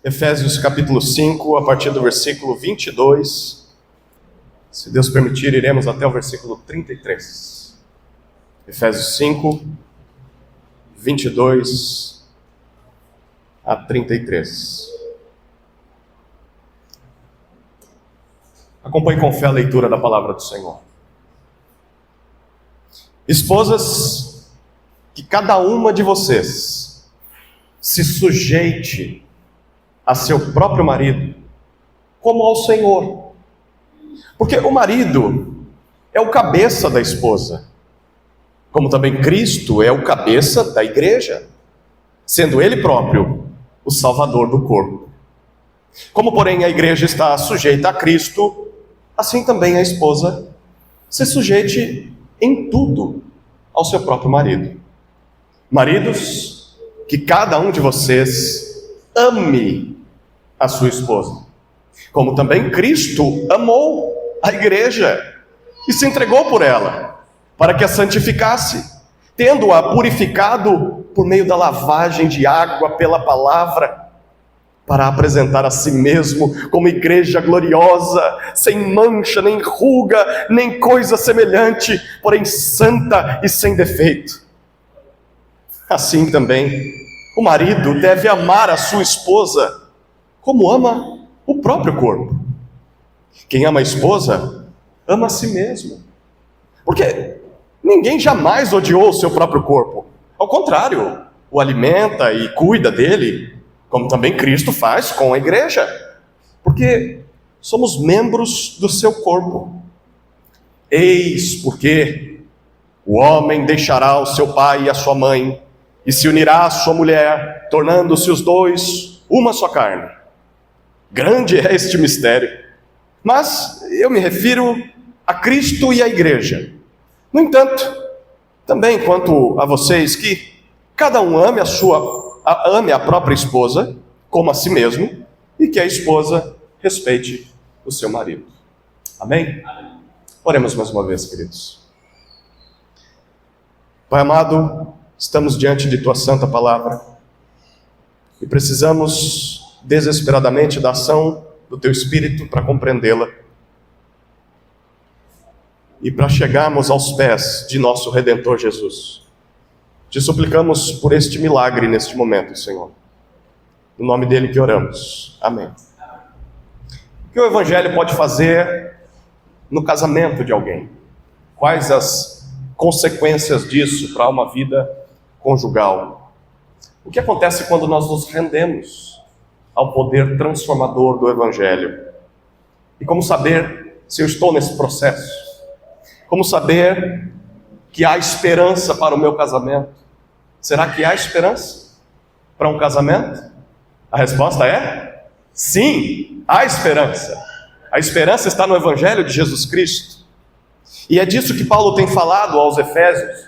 Efésios capítulo 5, a partir do versículo 22. Se Deus permitir, iremos até o versículo 33. Efésios 5, 22 a 33. Acompanhe com fé a leitura da palavra do Senhor. Esposas, que cada uma de vocês se sujeite a seu próprio marido, como ao Senhor. Porque o marido é o cabeça da esposa, como também Cristo é o cabeça da igreja, sendo Ele próprio o Salvador do corpo. Como, porém, a igreja está sujeita a Cristo, assim também a esposa se sujeite em tudo ao seu próprio marido. Maridos, que cada um de vocês ame a sua esposa, como também Cristo amou a igreja e se entregou por ela, para que a santificasse, tendo-a purificado por meio da lavagem de água pela palavra, para apresentar a si mesmo como igreja gloriosa, sem mancha, nem ruga, nem coisa semelhante, porém santa e sem defeito. Assim também, o marido deve amar a sua esposa como ama o próprio corpo. Quem ama a esposa, ama a si mesmo. Porque ninguém jamais odiou o seu próprio corpo. Ao contrário, o alimenta e cuida dele, como também Cristo faz com a igreja. Porque somos membros do seu corpo. Eis porque o homem deixará o seu pai e a sua mãe, e se unirá à sua mulher, tornando-se os dois uma só carne. Grande é este mistério, mas eu me refiro a Cristo e à igreja. No entanto, também quanto a vocês, que cada um ame a própria esposa como a si mesmo, e que a esposa respeite o seu marido. Amém? Oremos mais uma vez, queridos. Pai amado, estamos diante de Tua santa palavra e precisamos desesperadamente da ação do Teu Espírito para compreendê-la e para chegarmos aos pés de nosso Redentor Jesus. Te suplicamos por este milagre neste momento, Senhor. No nome dele que oramos. Amém. O que o Evangelho pode fazer no casamento de alguém? Quais as consequências disso para uma vida conjugal? O que acontece quando nós nos rendemos ao poder transformador do Evangelho? E como saber se eu estou nesse processo? Como saber que há esperança para o meu casamento? Será que há esperança para um casamento? A resposta é sim, há esperança. A esperança está no Evangelho de Jesus Cristo. E é disso que Paulo tem falado aos Efésios.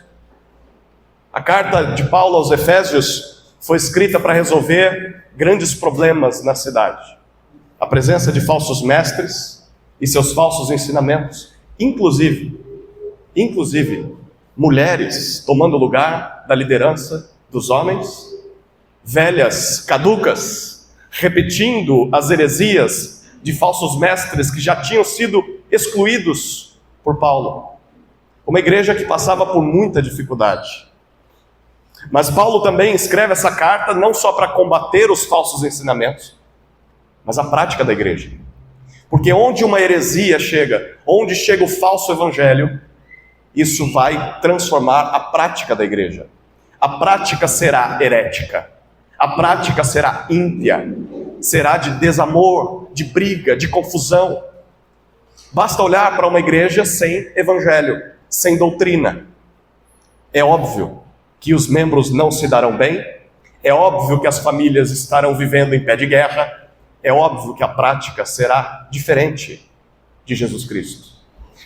A carta de Paulo aos Efésios foi escrita para resolver grandes problemas na cidade. A presença de falsos mestres e seus falsos ensinamentos, inclusive mulheres tomando lugar da liderança dos homens, velhas caducas, repetindo as heresias de falsos mestres que já tinham sido excluídos por Paulo. Uma igreja que passava por muita dificuldade. Mas Paulo também escreve essa carta não só para combater os falsos ensinamentos, mas a prática da igreja. Porque onde uma heresia chega, onde chega o falso evangelho, isso vai transformar a prática da igreja. A prática será herética. A prática será ímpia. Será de desamor, de briga, de confusão. Basta olhar para uma igreja sem evangelho, sem doutrina. É óbvio que os membros não se darão bem. É óbvio que as famílias estarão vivendo em pé de guerra. É óbvio que a prática será diferente de Jesus Cristo.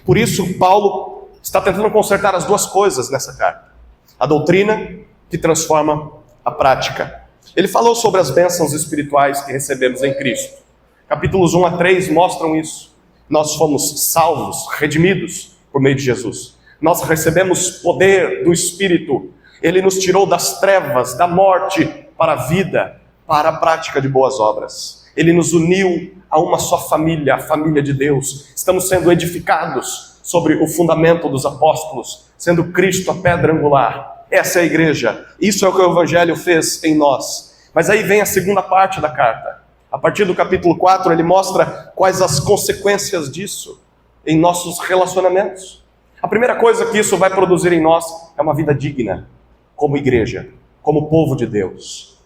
Por isso, Paulo está tentando consertar as duas coisas nessa carta. A doutrina que transforma a prática. Ele falou sobre as bênçãos espirituais que recebemos em Cristo. Capítulos 1 a 3 mostram isso. Nós fomos salvos, redimidos por meio de Jesus. Nós recebemos poder do Espírito. Ele nos tirou das trevas, da morte para a vida. para a prática de boas obras. Ele nos uniu a uma só família, a família de Deus. Estamos sendo edificados sobre o fundamento dos apóstolos, sendo Cristo a pedra angular. Essa é a igreja. Isso é o que o Evangelho fez em nós. Mas aí vem a segunda parte da carta. A partir do capítulo 4, ele mostra quais as consequências disso em nossos relacionamentos. A primeira coisa que isso vai produzir em nós é uma vida digna, como igreja, como povo de Deus.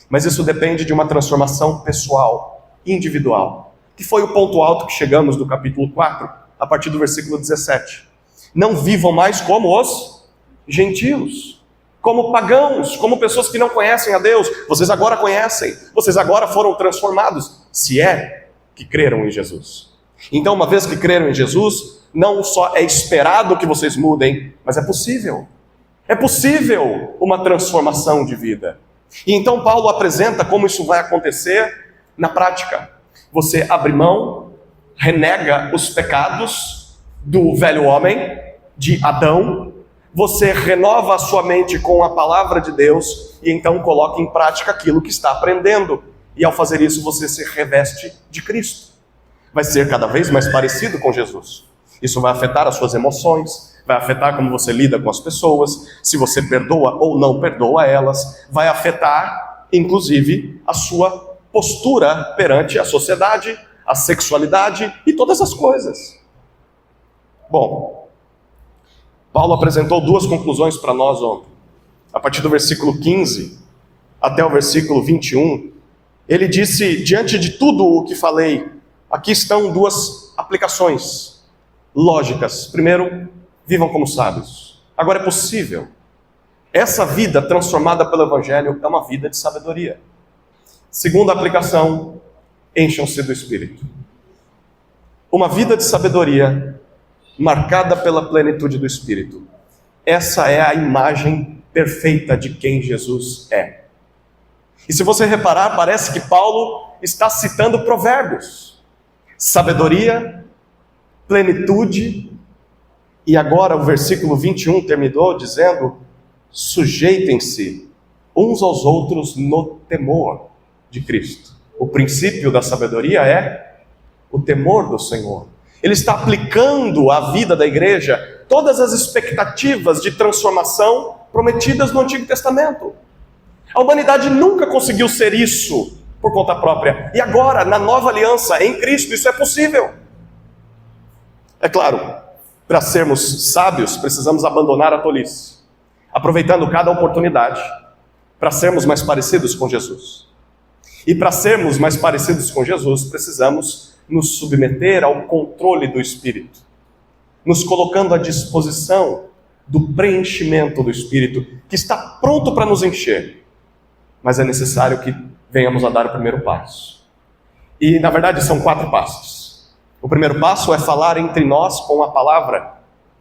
Mas isso depende de uma transformação pessoal, individual, que foi o ponto alto que chegamos do capítulo 4, a partir do versículo 17. Não vivam mais como os gentios, como pagãos, como pessoas que não conhecem a Deus. Vocês agora conhecem, vocês agora foram transformados, se é que creram em Jesus. Então, uma vez que creram em Jesus, não só é esperado que vocês mudem, mas é possível. É possível uma transformação de vida. E então Paulo apresenta como isso vai acontecer na prática. Você abre mão, renega os pecados do velho homem, de Adão, você renova a sua mente com a palavra de Deus e então coloca em prática aquilo que está aprendendo. E ao fazer isso você se reveste de Cristo. Vai ser cada vez mais parecido com Jesus. Isso vai afetar as suas emoções, vai afetar como você lida com as pessoas, se você perdoa ou não perdoa elas, vai afetar, inclusive, a sua postura perante a sociedade, a sexualidade e todas as coisas. Bom, Paulo apresentou duas conclusões para nós ontem. A partir do versículo 15 até o versículo 21, ele disse, diante de tudo o que falei, aqui estão duas aplicações lógicas. Primeiro, vivam como sábios. Agora é possível. Essa vida transformada pelo Evangelho é uma vida de sabedoria. Segunda aplicação, encham-se do Espírito. Uma vida de sabedoria marcada pela plenitude do Espírito. Essa é a imagem perfeita de quem Jesus é. E se você reparar, parece que Paulo está citando provérbios. Sabedoria, plenitude, e agora o versículo 21 terminou dizendo, sujeitem-se uns aos outros no temor de Cristo. O princípio da sabedoria é o temor do Senhor. Ele está aplicando à vida da igreja todas as expectativas de transformação prometidas no Antigo Testamento. A humanidade nunca conseguiu ser isso por conta própria. E agora, na nova aliança, em Cristo, isso é possível. É claro, para sermos sábios, precisamos abandonar a tolice, aproveitando cada oportunidade para sermos mais parecidos com Jesus. E para sermos mais parecidos com Jesus, precisamos nos submeter ao controle do Espírito, nos colocando à disposição do preenchimento do Espírito, que está pronto para nos encher, mas é necessário que venhamos a dar o primeiro passo. E na verdade são 4 passos. O primeiro passo é falar entre nós com a palavra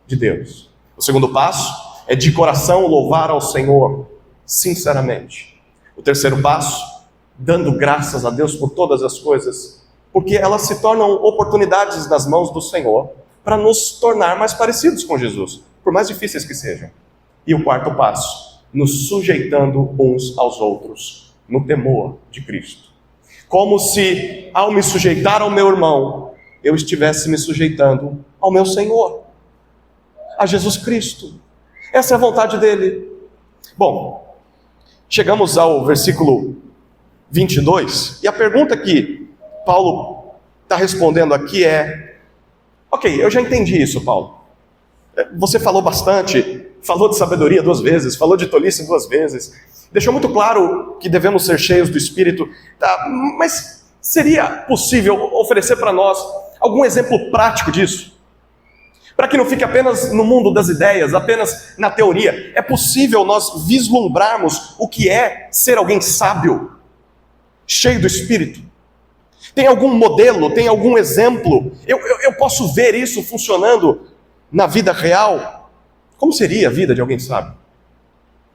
de Deus. O segundo passo é de coração louvar ao Senhor, sinceramente. O terceiro passo, dando graças a Deus por todas as coisas, porque elas se tornam oportunidades nas mãos do Senhor para nos tornar mais parecidos com Jesus, por mais difíceis que sejam. E o quarto passo, nos sujeitando uns aos outros, no temor de Cristo. Como se, ao me sujeitar ao meu irmão, eu estivesse me sujeitando ao meu Senhor, a Jesus Cristo. Essa é a vontade dele. Bom, chegamos ao versículo 22, e a pergunta que Paulo está respondendo aqui é, ok, eu já entendi isso, Paulo. Você falou bastante, falou de sabedoria 2 vezes, falou de tolice 2 vezes, deixou muito claro que devemos ser cheios do Espírito, tá? Mas seria possível oferecer para nós algum exemplo prático disso? Para que não fique apenas no mundo das ideias, apenas na teoria. É possível nós vislumbrarmos o que é ser alguém sábio, cheio do Espírito? Tem algum modelo, tem algum exemplo? Eu posso ver isso funcionando na vida real? Como seria a vida de alguém sábio?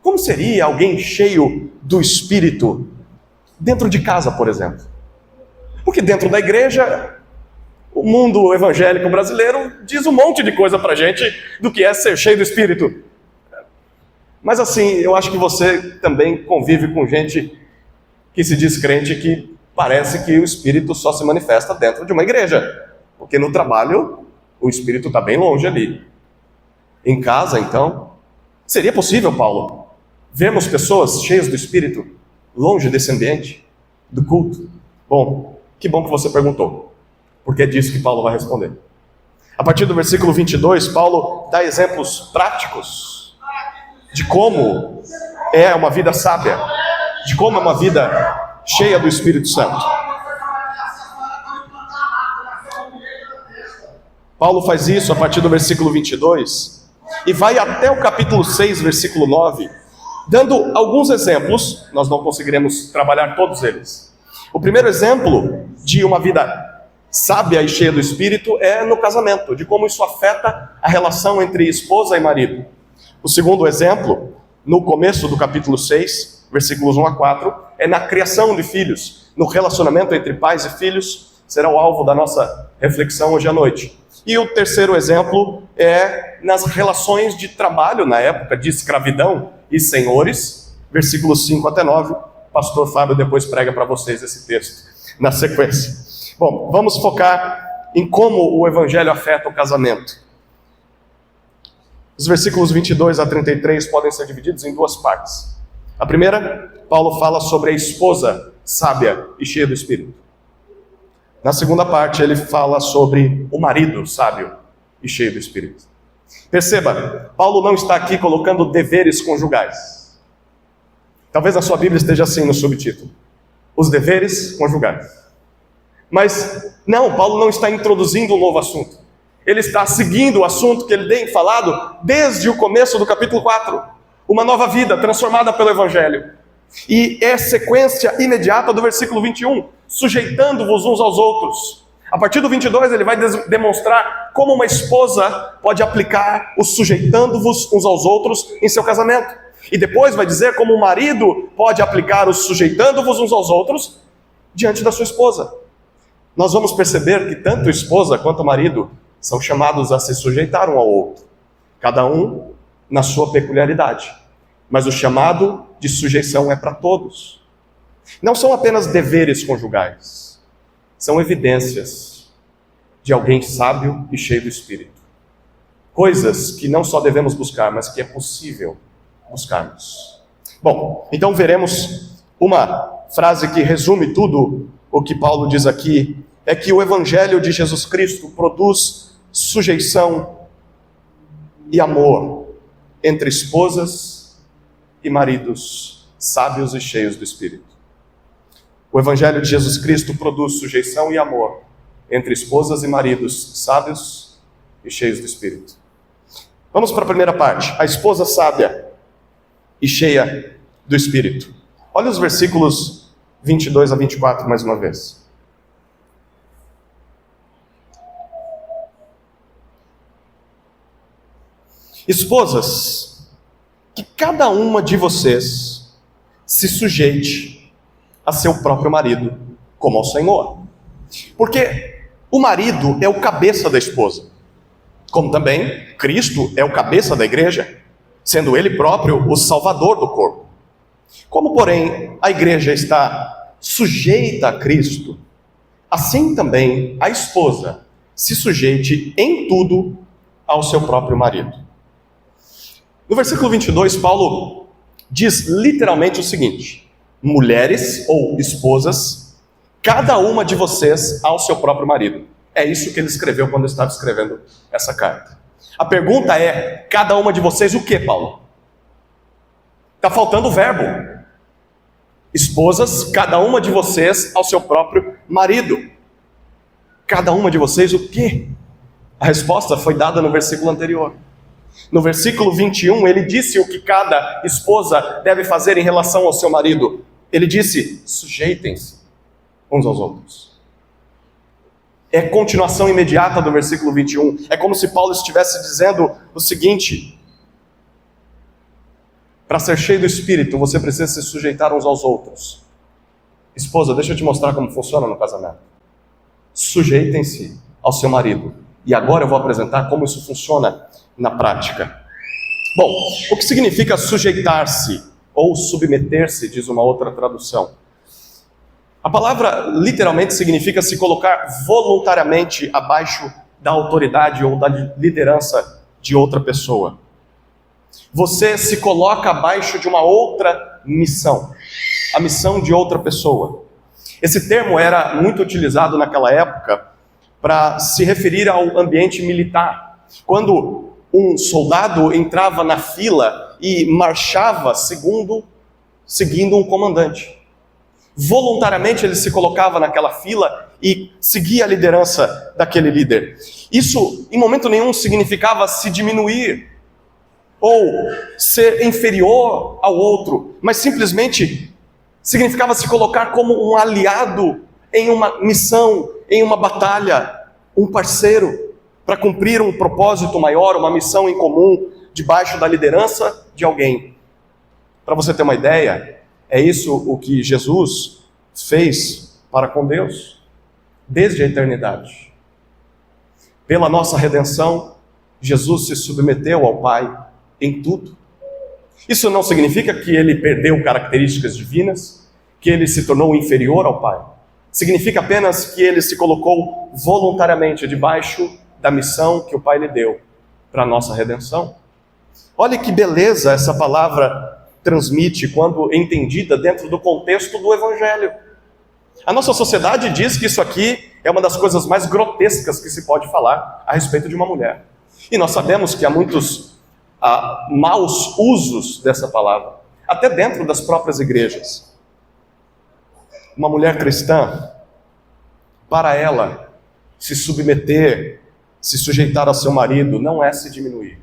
Como seria alguém cheio do Espírito dentro de casa, por exemplo? Porque dentro da igreja, o mundo evangélico brasileiro diz um monte de coisa pra gente do que é ser cheio do Espírito. Mas assim, eu acho que você também convive com gente que se diz crente que parece que o Espírito só se manifesta dentro de uma igreja, porque no trabalho o Espírito está bem longe ali. Em casa, então, seria possível, Paulo, vermos pessoas cheias do Espírito longe desse ambiente, do culto? Bom, que bom que você perguntou, porque é disso que Paulo vai responder. A partir do versículo 22, Paulo dá exemplos práticos de como é uma vida sábia, de como é uma vida cheia do Espírito Santo. Paulo faz isso a partir do versículo 22 e vai até o capítulo 6, versículo 9, dando alguns exemplos. Nós não conseguiremos trabalhar todos eles. O primeiro exemplo de uma vida sábia e cheia do Espírito é no casamento, de como isso afeta a relação entre esposa e marido. O segundo exemplo, no começo do capítulo 6, versículos 1 a 4, é na criação de filhos, no relacionamento entre pais e filhos, será o alvo da nossa reflexão hoje à noite. E o terceiro exemplo é nas relações de trabalho na época de escravidão e senhores, versículos 5 até 9. Pastor Fábio depois prega para vocês esse texto na sequência. Bom, vamos focar em como o Evangelho afeta o casamento. Os versículos 22 a 33 podem ser divididos em duas partes. A primeira, Paulo fala sobre a esposa sábia e cheia do Espírito. Na segunda parte, ele fala sobre o marido sábio e cheio do Espírito. Perceba, Paulo não está aqui colocando deveres conjugais. Talvez a sua Bíblia esteja assim no subtítulo: os deveres conjugais. Mas não, Paulo não está introduzindo um novo assunto. Ele está seguindo o assunto que ele tem falado desde o começo do capítulo 4. Uma nova vida transformada pelo Evangelho. E é sequência imediata do versículo 21, sujeitando-vos uns aos outros. A partir do 22 ele vai demonstrar como uma esposa pode aplicar o sujeitando-vos uns aos outros em seu casamento. E depois vai dizer como o marido pode aplicar o sujeitando-vos uns aos outros diante da sua esposa. Nós vamos perceber que tanto a esposa quanto o marido são chamados a se sujeitar um ao outro, cada um na sua peculiaridade. Mas o chamado de sujeição é para todos. Não são apenas deveres conjugais, são evidências de alguém sábio e cheio do Espírito. Coisas que não só devemos buscar, mas que é possível buscarmos. Bom, então veremos uma frase que resume tudo o que Paulo diz aqui, é que o Evangelho de Jesus Cristo produz sujeição e amor entre esposas e maridos sábios e cheios do Espírito. O Evangelho de Jesus Cristo produz sujeição e amor entre esposas e maridos sábios e cheios do Espírito. Vamos para a primeira parte, a esposa sábia e cheia do Espírito. Olha os versículos 22 a 24 mais uma vez. Esposas, que cada uma de vocês se sujeite a seu próprio marido, como ao Senhor. Porque o marido é o cabeça da esposa, como também Cristo é o cabeça da igreja, sendo ele próprio o salvador do corpo. Como, porém, a igreja está sujeita a Cristo, assim também a esposa se sujeite em tudo ao seu próprio marido. No versículo 22, Paulo diz literalmente o seguinte: mulheres ou esposas, cada uma de vocês ao seu próprio marido. É isso que ele escreveu quando estava escrevendo essa carta. A pergunta é: cada uma de vocês o que, Paulo? Está faltando o verbo. Esposas, cada uma de vocês ao seu próprio marido. Cada uma de vocês o quê? A resposta foi dada no versículo anterior. No versículo 21, ele disse o que cada esposa deve fazer em relação ao seu marido. Ele disse: sujeitem-se uns aos outros. É continuação imediata do versículo 21. É como se Paulo estivesse dizendo o seguinte: para ser cheio do Espírito, você precisa se sujeitar uns aos outros. Esposa, deixa eu te mostrar como funciona no casamento. Sujeitem-se ao seu marido. E agora eu vou apresentar como isso funciona na prática. Bom, o que significa sujeitar-se ou submeter-se, diz uma outra tradução? A palavra literalmente significa se colocar voluntariamente abaixo da autoridade ou da liderança de outra pessoa. Você se coloca abaixo de uma outra missão, a missão de outra pessoa. Esse termo era muito utilizado naquela época para se referir ao ambiente militar. Quando um soldado entrava na fila e marchava seguindo um comandante. Voluntariamente ele se colocava naquela fila e seguia a liderança daquele líder. Isso, em momento nenhum, significava se diminuir ou ser inferior ao outro, mas simplesmente significava se colocar como um aliado em uma missão, em uma batalha, um parceiro, para cumprir um propósito maior, uma missão em comum, debaixo da liderança de alguém. Para você ter uma ideia, é isso o que Jesus fez para com Deus, desde a eternidade. Pela nossa redenção, Jesus se submeteu ao Pai em tudo. Isso não significa que ele perdeu características divinas, que ele se tornou inferior ao Pai. Significa apenas que ele se colocou voluntariamente debaixo da missão que o Pai lhe deu para a nossa redenção. Olha que beleza essa palavra transmite quando entendida dentro do contexto do Evangelho. A nossa sociedade diz que isso aqui é uma das coisas mais grotescas que se pode falar a respeito de uma mulher. E nós sabemos que há muitos maus usos dessa palavra, até dentro das próprias igrejas. Uma mulher cristã, para ela, se submeter, se sujeitar ao seu marido, não é se diminuir,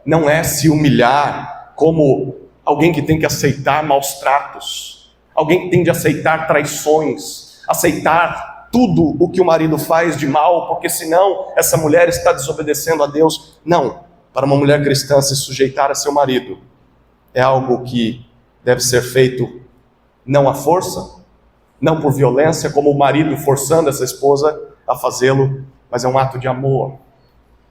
não é se humilhar como alguém que tem que aceitar maus tratos, alguém que tem de aceitar traições, aceitar tudo o que o marido faz de mal, porque senão essa mulher está desobedecendo a Deus. Não, para uma mulher cristã se sujeitar a seu marido é algo que deve ser feito não à força, não por violência, como o marido forçando essa esposa a fazê-lo, mas é um ato de amor.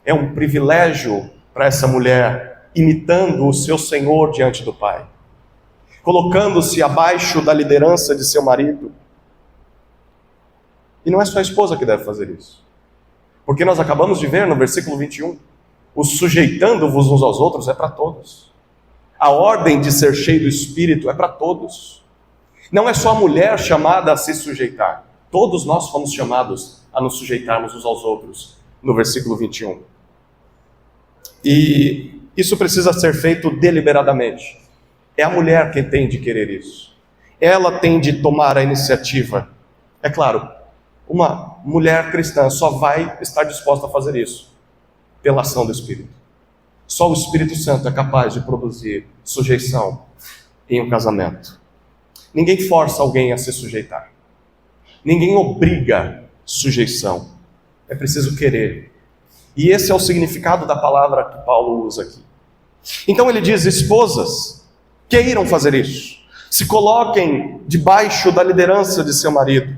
É um privilégio para essa mulher, imitando o seu Senhor diante do Pai, colocando-se abaixo da liderança de seu marido. E não é só a esposa que deve fazer isso, porque nós acabamos de ver no versículo 21, o sujeitando-vos uns aos outros é para todos. A ordem de ser cheio do Espírito é para todos. Não é só a mulher chamada a se sujeitar, todos nós fomos chamados a nos sujeitarmos uns aos outros, no versículo 21. E isso precisa ser feito deliberadamente. É a mulher quem tem de querer isso. Ela tem de tomar a iniciativa. É claro, uma mulher cristã só vai estar disposta a fazer isso pela ação do Espírito. Só o Espírito Santo é capaz de produzir sujeição em um casamento. Ninguém força alguém a se sujeitar. Ninguém obriga sujeição. É preciso querer. E esse é o significado da palavra que Paulo usa aqui. Então ele diz: esposas, queiram fazer isso. Se coloquem debaixo da liderança de seu marido.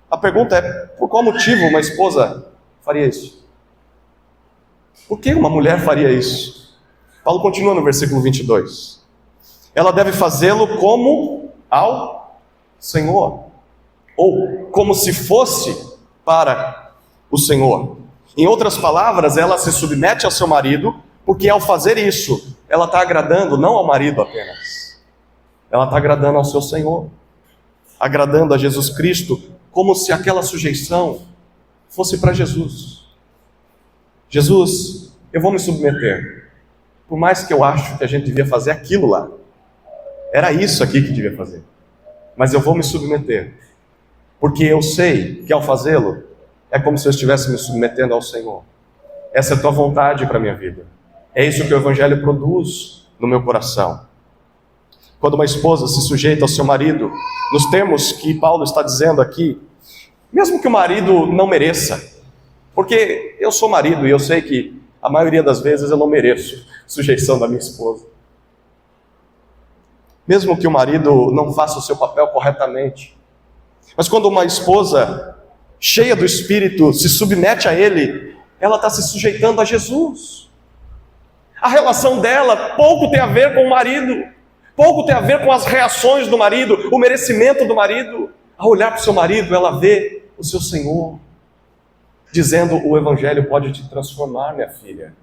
A pergunta é: por qual motivo uma esposa faria isso? Por que uma mulher faria isso? Paulo continua no versículo 22. Ela deve fazê-lo como ao Senhor, ou como se fosse para o Senhor. Em outras palavras, ela se submete ao seu marido, porque ao fazer isso, ela está agradando não ao marido apenas, ela está agradando ao seu Senhor, agradando a Jesus Cristo, como se aquela sujeição fosse para Jesus. Jesus, eu vou me submeter, por mais que eu acho que a gente devia fazer aquilo lá, era isso aqui que devia fazer, mas eu vou me submeter, porque eu sei que ao fazê-lo, é como se eu estivesse me submetendo ao Senhor. Essa é a tua vontade para a minha vida. É isso que o Evangelho produz no meu coração. Quando uma esposa se sujeita ao seu marido, nos termos que Paulo está dizendo aqui, mesmo que o marido não mereça, porque eu sou marido e eu sei que a maioria das vezes eu não mereço sujeição da minha esposa. Mesmo que o marido não faça o seu papel corretamente, mas quando uma esposa cheia do Espírito se submete a ele, ela está se sujeitando a Jesus. A relação dela pouco tem a ver com o marido, pouco tem a ver com as reações do marido, o merecimento do marido. Ao olhar para o seu marido, ela vê o seu Senhor, dizendo: o Evangelho pode te transformar, minha filha.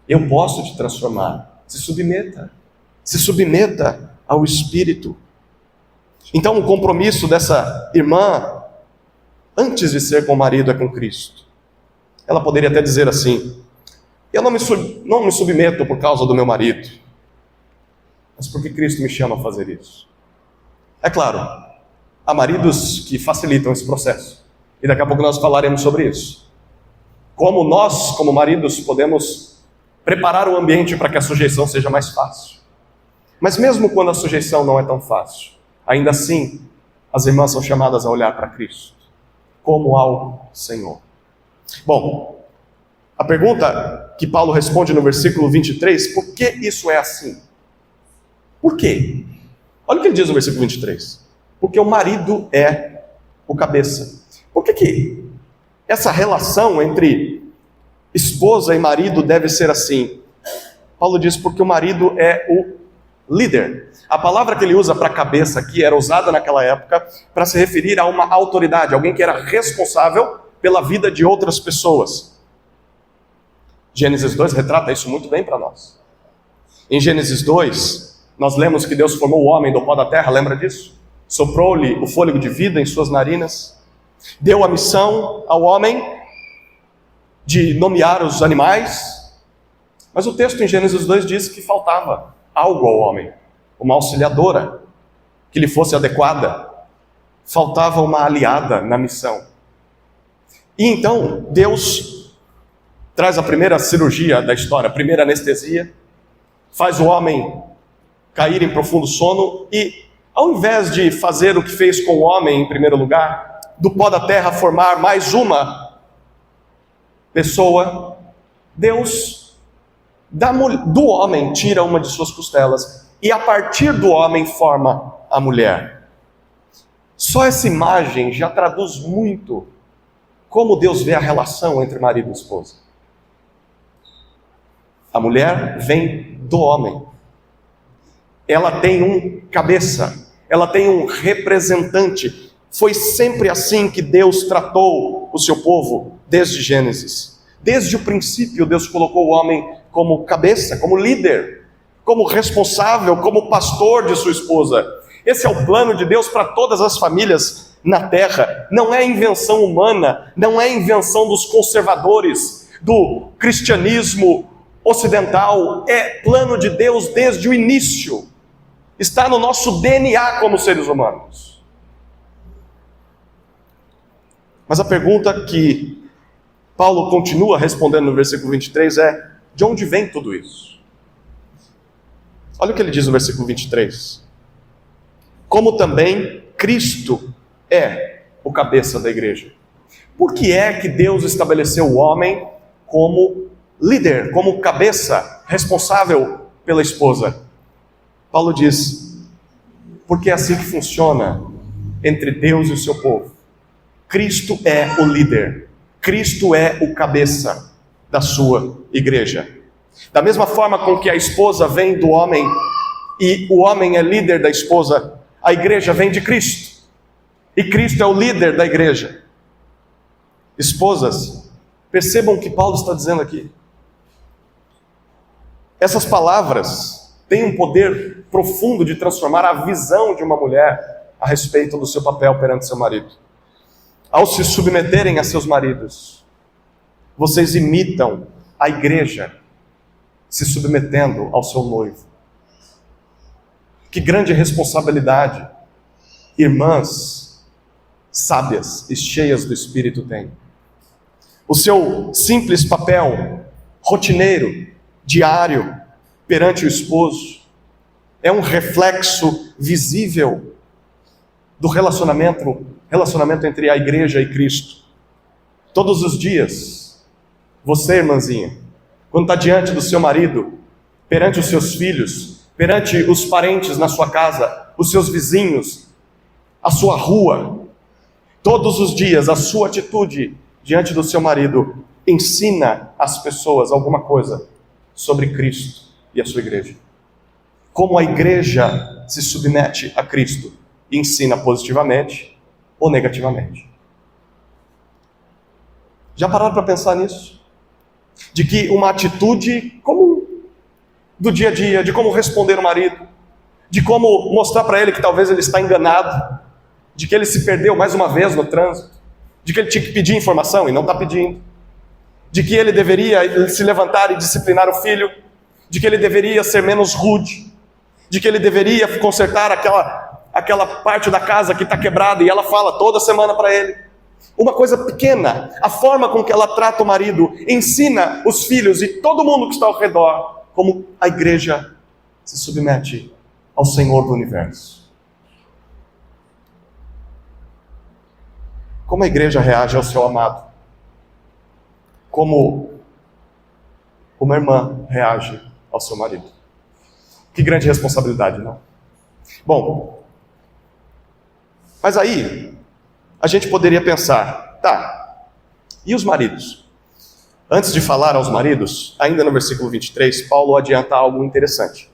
Eu posso te transformar. Se submeta. Se submeta ao Espírito. Então, o compromisso dessa irmã, antes de ser com o marido, é com Cristo. Ela poderia até dizer assim: eu não me submeto por causa do meu marido, mas porque Cristo me chama a fazer isso. É claro, há maridos que facilitam esse processo, e daqui a pouco nós falaremos sobre isso. Como nós, como maridos, podemos preparar o ambiente para que a sujeição seja mais fácil. Mas mesmo quando a sujeição não é tão fácil, ainda assim, as irmãs são chamadas a olhar para Cristo, como ao Senhor. Bom, a pergunta que Paulo responde no versículo 23, por que isso é assim? Por quê? Olha o que ele diz no versículo 23. Porque o marido é o cabeça. Por que essa relação entre esposa e marido deve ser assim? Paulo diz: porque o marido é o líder. A palavra que ele usa para cabeça aqui era usada naquela época para se referir a uma autoridade, alguém que era responsável pela vida de outras pessoas. Gênesis 2 retrata isso muito bem para nós. Em Gênesis 2, nós lemos que Deus formou o homem do pó da terra, lembra disso? Soprou-lhe o fôlego de vida em suas narinas, deu a missão ao homem de nomear os animais, mas o texto em Gênesis 2 diz que faltava algo ao homem, uma auxiliadora que lhe fosse adequada, faltava uma aliada na missão. E então Deus traz a primeira cirurgia da história, a primeira anestesia, faz o homem cair em profundo sono e, ao invés de fazer o que fez com o homem em primeiro lugar, do pó da terra formar mais uma pessoa, Deus do homem tira uma de suas costelas e a partir do homem forma a mulher. Só essa imagem já traduz muito como Deus vê a relação entre marido e esposa. A mulher vem do homem. Ela tem um cabeça, ela tem um representante. Foi sempre assim que Deus tratou o seu povo desde Gênesis. Desde o princípio, Deus colocou o homem como cabeça, como líder, como responsável, como pastor de sua esposa. Esse é o plano de Deus para todas as famílias na terra. Não é invenção humana, não é invenção dos conservadores, do cristianismo ocidental. É plano de Deus desde o início. Está no nosso DNA como seres humanos. Mas a pergunta que Paulo continua respondendo no versículo 23 é: de onde vem tudo isso? Olha o que ele diz no versículo 23. Como também Cristo é o cabeça da igreja. Por que é que Deus estabeleceu o homem como líder, como cabeça, responsável pela esposa? Paulo diz: porque é assim que funciona entre Deus e o seu povo. Cristo é o líder, Cristo é o cabeça da sua igreja. Da mesma forma com que a esposa vem do homem e o homem é líder da esposa, a igreja vem de Cristo e Cristo é o líder da igreja. Esposas, percebam o que Paulo está dizendo aqui. Essas palavras têm um poder profundo de transformar a visão de uma mulher a respeito do seu papel perante seu marido. Ao se submeterem a seus maridos, vocês imitam a igreja se submetendo ao seu noivo. Que grande responsabilidade irmãs sábias e cheias do Espírito têm. O seu simples papel rotineiro, diário, perante o esposo, é um reflexo visível do relacionamento entre a igreja e Cristo. Todos os dias, você, irmãzinha, quando está diante do seu marido, perante os seus filhos, perante os parentes na sua casa, os seus vizinhos, a sua rua, todos os dias, a sua atitude diante do seu marido ensina às pessoas alguma coisa sobre Cristo e a sua igreja. Como a igreja se submete a Cristo e ensina positivamente, ou negativamente. Já pararam para pensar nisso? De que uma atitude comum do dia a dia, de como responder o marido, de como mostrar para ele que talvez ele está enganado, de que ele se perdeu mais uma vez no trânsito, de que ele tinha que pedir informação e não está pedindo, de que ele deveria se levantar e disciplinar o filho, de que ele deveria ser menos rude, de que ele deveria consertar aquela parte da casa que está quebrada, e ela fala toda semana para ele. Uma coisa pequena, a forma com que ela trata o marido, ensina os filhos e todo mundo que está ao redor como a igreja se submete ao Senhor do universo. Como a igreja reage ao seu amado? Como uma irmã reage ao seu marido? Que grande responsabilidade, não? Bom, mas aí a gente poderia pensar, tá, e os maridos? Antes de falar aos maridos, ainda no versículo 23, Paulo adianta algo interessante.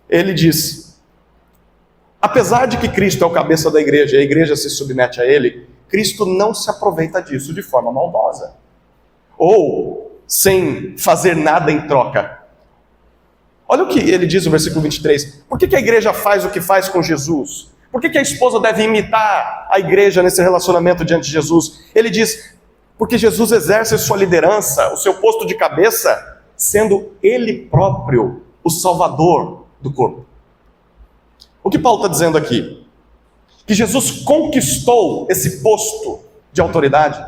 Ele diz: apesar de que Cristo é o cabeça da igreja e a igreja se submete a ele, Cristo não se aproveita disso de forma maldosa, ou sem fazer nada em troca. Olha o que ele diz no versículo 23. Por que a igreja faz o que faz com Jesus? Por que a esposa deve imitar a igreja nesse relacionamento diante de Jesus? Ele diz: porque Jesus exerce sua liderança, o seu posto de cabeça, sendo Ele próprio o Salvador do corpo. O que Paulo está dizendo aqui? Que Jesus conquistou esse posto de autoridade,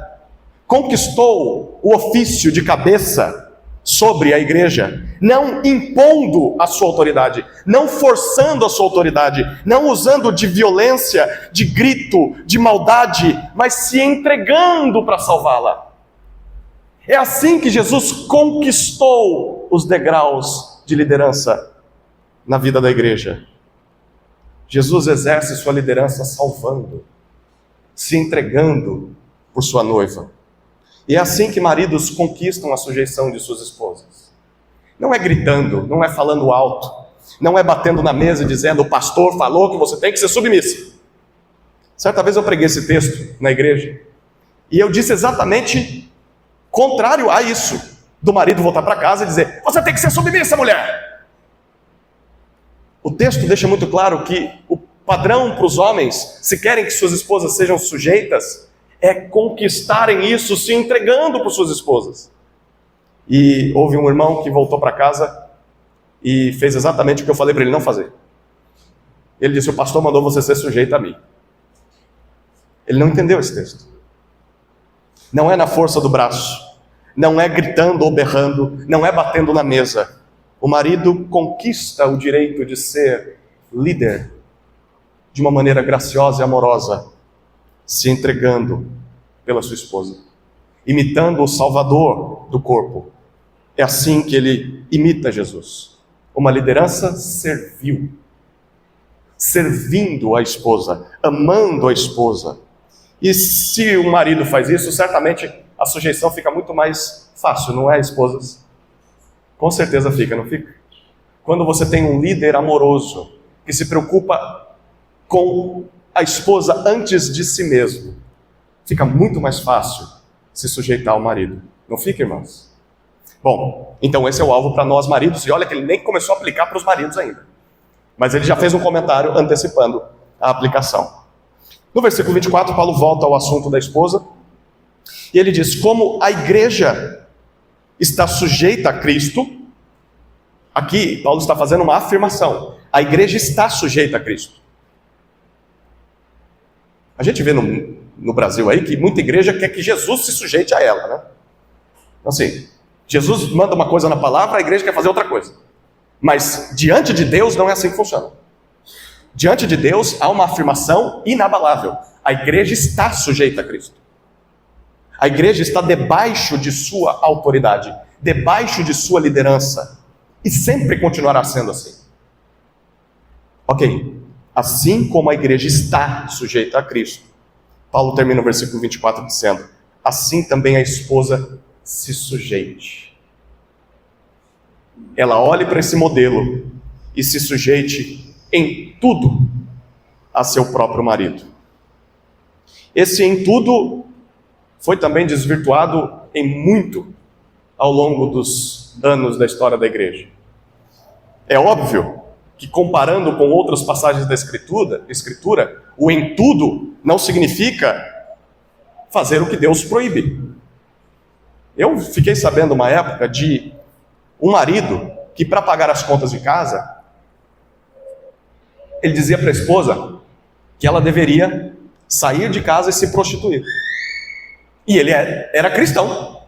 conquistou o ofício de cabeça sobre a igreja, não impondo a sua autoridade, não forçando a sua autoridade, não usando de violência, de grito, de maldade, mas se entregando para salvá-la. É assim que Jesus conquistou os degraus de liderança na vida da igreja. Jesus exerce sua liderança salvando, se entregando por sua noiva. E é assim que maridos conquistam a sujeição de suas esposas. Não é gritando, não é falando alto, não é batendo na mesa e dizendo: o pastor falou que você tem que ser submissa. Certa vez eu preguei esse texto na igreja, e eu disse exatamente contrário a isso, do marido voltar para casa e dizer: você tem que ser submissa, mulher. O texto deixa muito claro que o padrão para os homens, se querem que suas esposas sejam sujeitas, é conquistarem isso se entregando por suas esposas. E houve um irmão que voltou para casa e fez exatamente o que eu falei para ele não fazer. Ele disse: o pastor mandou você ser sujeito a mim. Ele não entendeu esse texto. Não é na força do braço, não é gritando ou berrando, não é batendo na mesa. O marido conquista o direito de ser líder de uma maneira graciosa e amorosa, se entregando pela sua esposa, imitando o Salvador do corpo. É assim que ele imita Jesus. Uma liderança servil, servindo a esposa, amando a esposa. E se o marido faz isso, certamente a sujeição fica muito mais fácil, não é, esposas? Com certeza fica, não fica? Quando você tem um líder amoroso, que se preocupa com a esposa antes de si mesmo, fica muito mais fácil se sujeitar ao marido. Não fica, irmãos? Bom, então esse é o alvo para nós maridos, e olha que ele nem começou a aplicar para os maridos ainda. Mas ele já fez um comentário antecipando a aplicação. No versículo 24, Paulo volta ao assunto da esposa, e ele diz: como a igreja está sujeita a Cristo, aqui Paulo está fazendo uma afirmação, a igreja está sujeita a Cristo. A gente vê no Brasil aí que muita igreja quer que Jesus se sujeite a ela, né? Então, assim, Jesus manda uma coisa na palavra, a igreja quer fazer outra coisa. Mas diante de Deus não é assim que funciona. Diante de Deus há uma afirmação inabalável: a igreja está sujeita a Cristo. A igreja está debaixo de sua autoridade, debaixo de sua liderança, e sempre continuará sendo assim. Ok, assim como a igreja está sujeita a Cristo, Paulo termina o versículo 24 dizendo: assim também a esposa se sujeite. Ela olhe para esse modelo e se sujeite em tudo a seu próprio marido. Esse em tudo foi também desvirtuado em muito ao longo dos anos da história da igreja. É óbvio que, comparando com outras passagens da Escritura, o em tudo não significa fazer o que Deus proíbe. Eu fiquei sabendo uma época de um marido que, para pagar as contas de casa, ele dizia para a esposa que ela deveria sair de casa e se prostituir. E ele era cristão.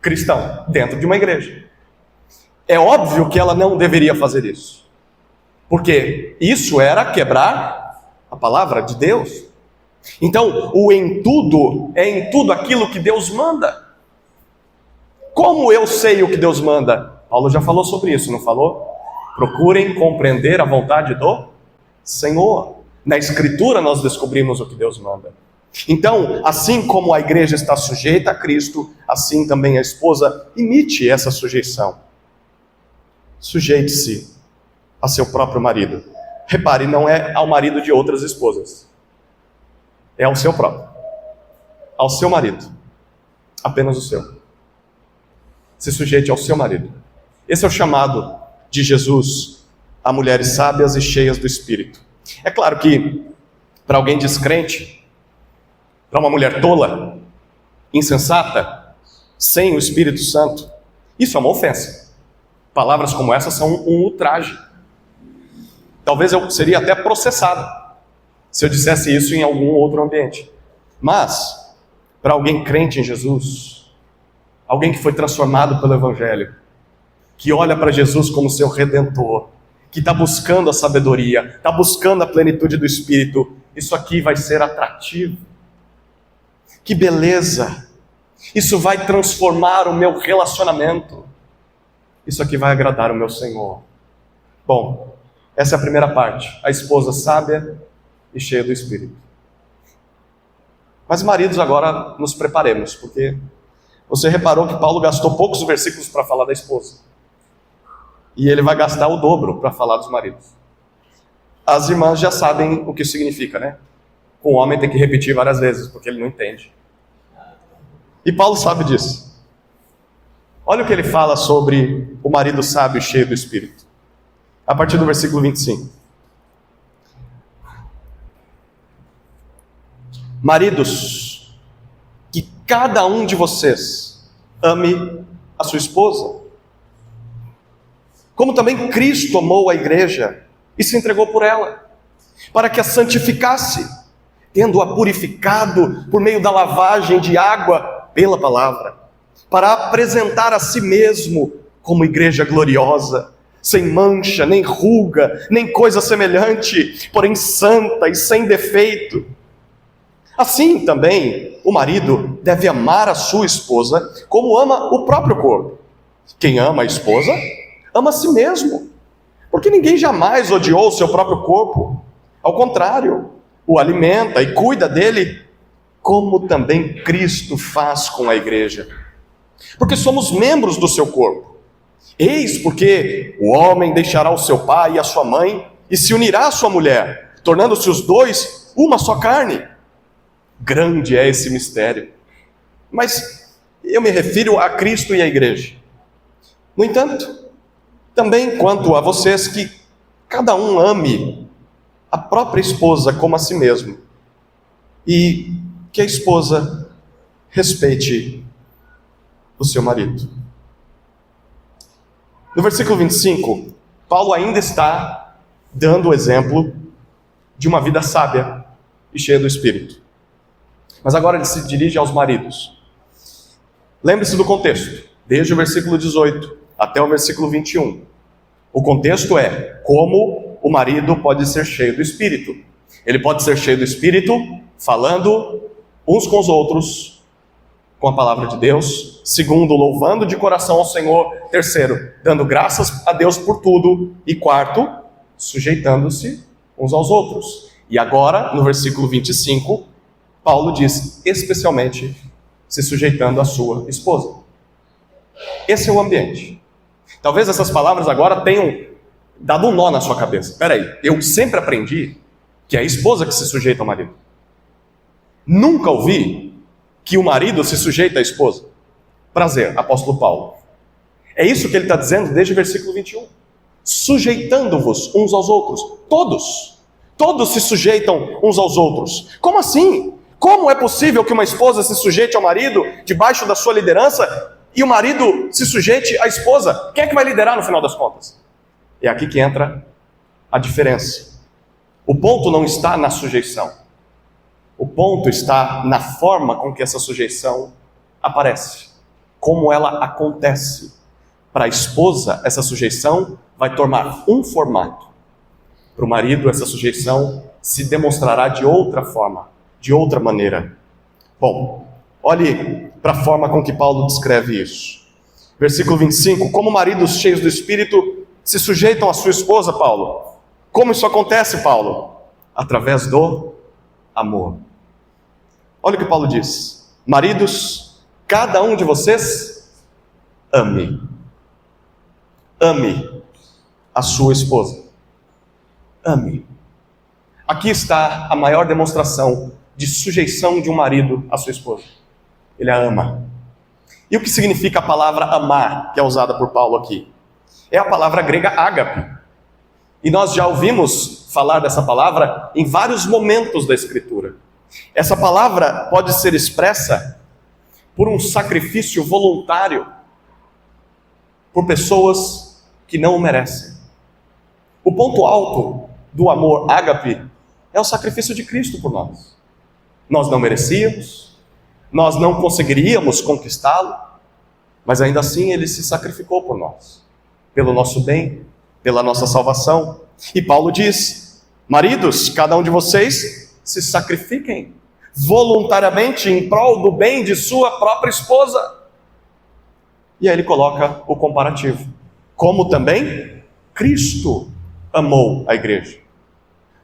Cristão, dentro de uma igreja. É óbvio que ela não deveria fazer isso. Porque isso era quebrar a palavra de Deus. Então, o em tudo é em tudo aquilo que Deus manda. Como eu sei o que Deus manda? Paulo já falou sobre isso, não falou? Procurem compreender a vontade do Senhor. Na Escritura nós descobrimos o que Deus manda. Então, assim como a igreja está sujeita a Cristo, assim também a esposa imite essa sujeição. Sujeite-se a seu próprio marido. Repare, não é ao marido de outras esposas. É ao seu próprio. Ao seu marido. Apenas o seu. Se sujeite ao seu marido. Esse é o chamado de Jesus a mulheres sábias e cheias do Espírito. É claro que, para alguém descrente, para uma mulher tola, insensata, sem o Espírito Santo, isso é uma ofensa. Palavras como essas são um ultraje. Talvez eu seria até processado se eu dissesse isso em algum outro ambiente. Mas, para alguém crente em Jesus, alguém que foi transformado pelo Evangelho, que olha para Jesus como seu Redentor, que está buscando a sabedoria, está buscando a plenitude do Espírito, isso aqui vai ser atrativo. Que beleza! Isso vai transformar o meu relacionamento. Isso aqui vai agradar o meu Senhor. Bom, essa é a primeira parte. A esposa sábia e cheia do Espírito. Mas maridos, agora nos preparemos, porque você reparou que Paulo gastou poucos versículos para falar da esposa. E ele vai gastar o dobro para falar dos maridos. As irmãs já sabem o que isso significa, né? O homem tem que repetir várias vezes, porque ele não entende. E Paulo sabe disso. Olha o que ele fala sobre o marido sábio e cheio do Espírito. A partir do versículo 25. Maridos, que cada um de vocês ame a sua esposa, como também Cristo amou a igreja e se entregou por ela, para que a santificasse, tendo-a purificado por meio da lavagem de água pela palavra, para apresentar a si mesmo como igreja gloriosa, sem mancha, nem ruga, nem coisa semelhante, porém santa e sem defeito. Assim também o marido deve amar a sua esposa como ama o próprio corpo. Quem ama a esposa, ama a si mesmo, porque ninguém jamais odiou o seu próprio corpo. Ao contrário, o alimenta e cuida dele, como também Cristo faz com a igreja. Porque somos membros do seu corpo. Eis porque o homem deixará o seu pai e a sua mãe e se unirá à sua mulher, tornando-se os dois uma só carne. Grande é esse mistério. Mas eu me refiro a Cristo e à igreja. No entanto, também quanto a vocês, que cada um ame a própria esposa como a si mesmo, e que a esposa respeite o seu marido. No versículo 25, Paulo ainda está dando o exemplo de uma vida sábia e cheia do Espírito. Mas agora ele se dirige aos maridos. Lembre-se do contexto, desde o versículo 18 até o versículo 21. O contexto é como o marido pode ser cheio do Espírito. Ele pode ser cheio do Espírito falando uns com os outros com a palavra de Deus. Segundo, louvando de coração ao Senhor. Terceiro, dando graças a Deus por tudo. E quarto, sujeitando-se uns aos outros. E agora, no versículo 25, Paulo diz, especialmente se sujeitando à sua esposa. Esse é o ambiente. Talvez essas palavras agora tenham dado um nó na sua cabeça. Espera aí, eu sempre aprendi que é a esposa que se sujeita ao marido. Nunca ouvi que o marido se sujeita à esposa. Prazer, apóstolo Paulo. É isso que ele está dizendo desde o versículo 21. Sujeitando-vos uns aos outros. Todos se sujeitam uns aos outros. Como assim? Como é possível que uma esposa se sujeite ao marido debaixo da sua liderança e o marido se sujeite à esposa? Quem é que vai liderar no final das contas? É aqui que entra a diferença. O ponto não está na sujeição. O ponto está na forma com que essa sujeição aparece. Como ela acontece. Para a esposa, essa sujeição vai tomar um formato. Para o marido, essa sujeição se demonstrará de outra forma, de outra maneira. Bom, olhe para a forma com que Paulo descreve isso. Versículo 25. Como maridos cheios do Espírito se sujeitam à sua esposa, Paulo? Como isso acontece, Paulo? Através do amor. Olha o que Paulo diz. Maridos, cada um de vocês ame a sua esposa. Ame. Aqui está a maior demonstração de sujeição de um marido à sua esposa. Ele a ama. E o que significa a palavra amar, que é usada por Paulo aqui? É a palavra grega ágape. E nós já ouvimos falar dessa palavra em vários momentos da Escritura. Essa palavra pode ser expressa por um sacrifício voluntário por pessoas que não o merecem. O ponto alto do amor ágape é o sacrifício de Cristo por nós. Nós não merecíamos, nós não conseguiríamos conquistá-lo, mas ainda assim ele se sacrificou por nós, pelo nosso bem, pela nossa salvação. E Paulo diz: maridos, cada um de vocês se sacrifiquem voluntariamente em prol do bem de sua própria esposa. E aí ele coloca o comparativo. Como também Cristo amou a igreja.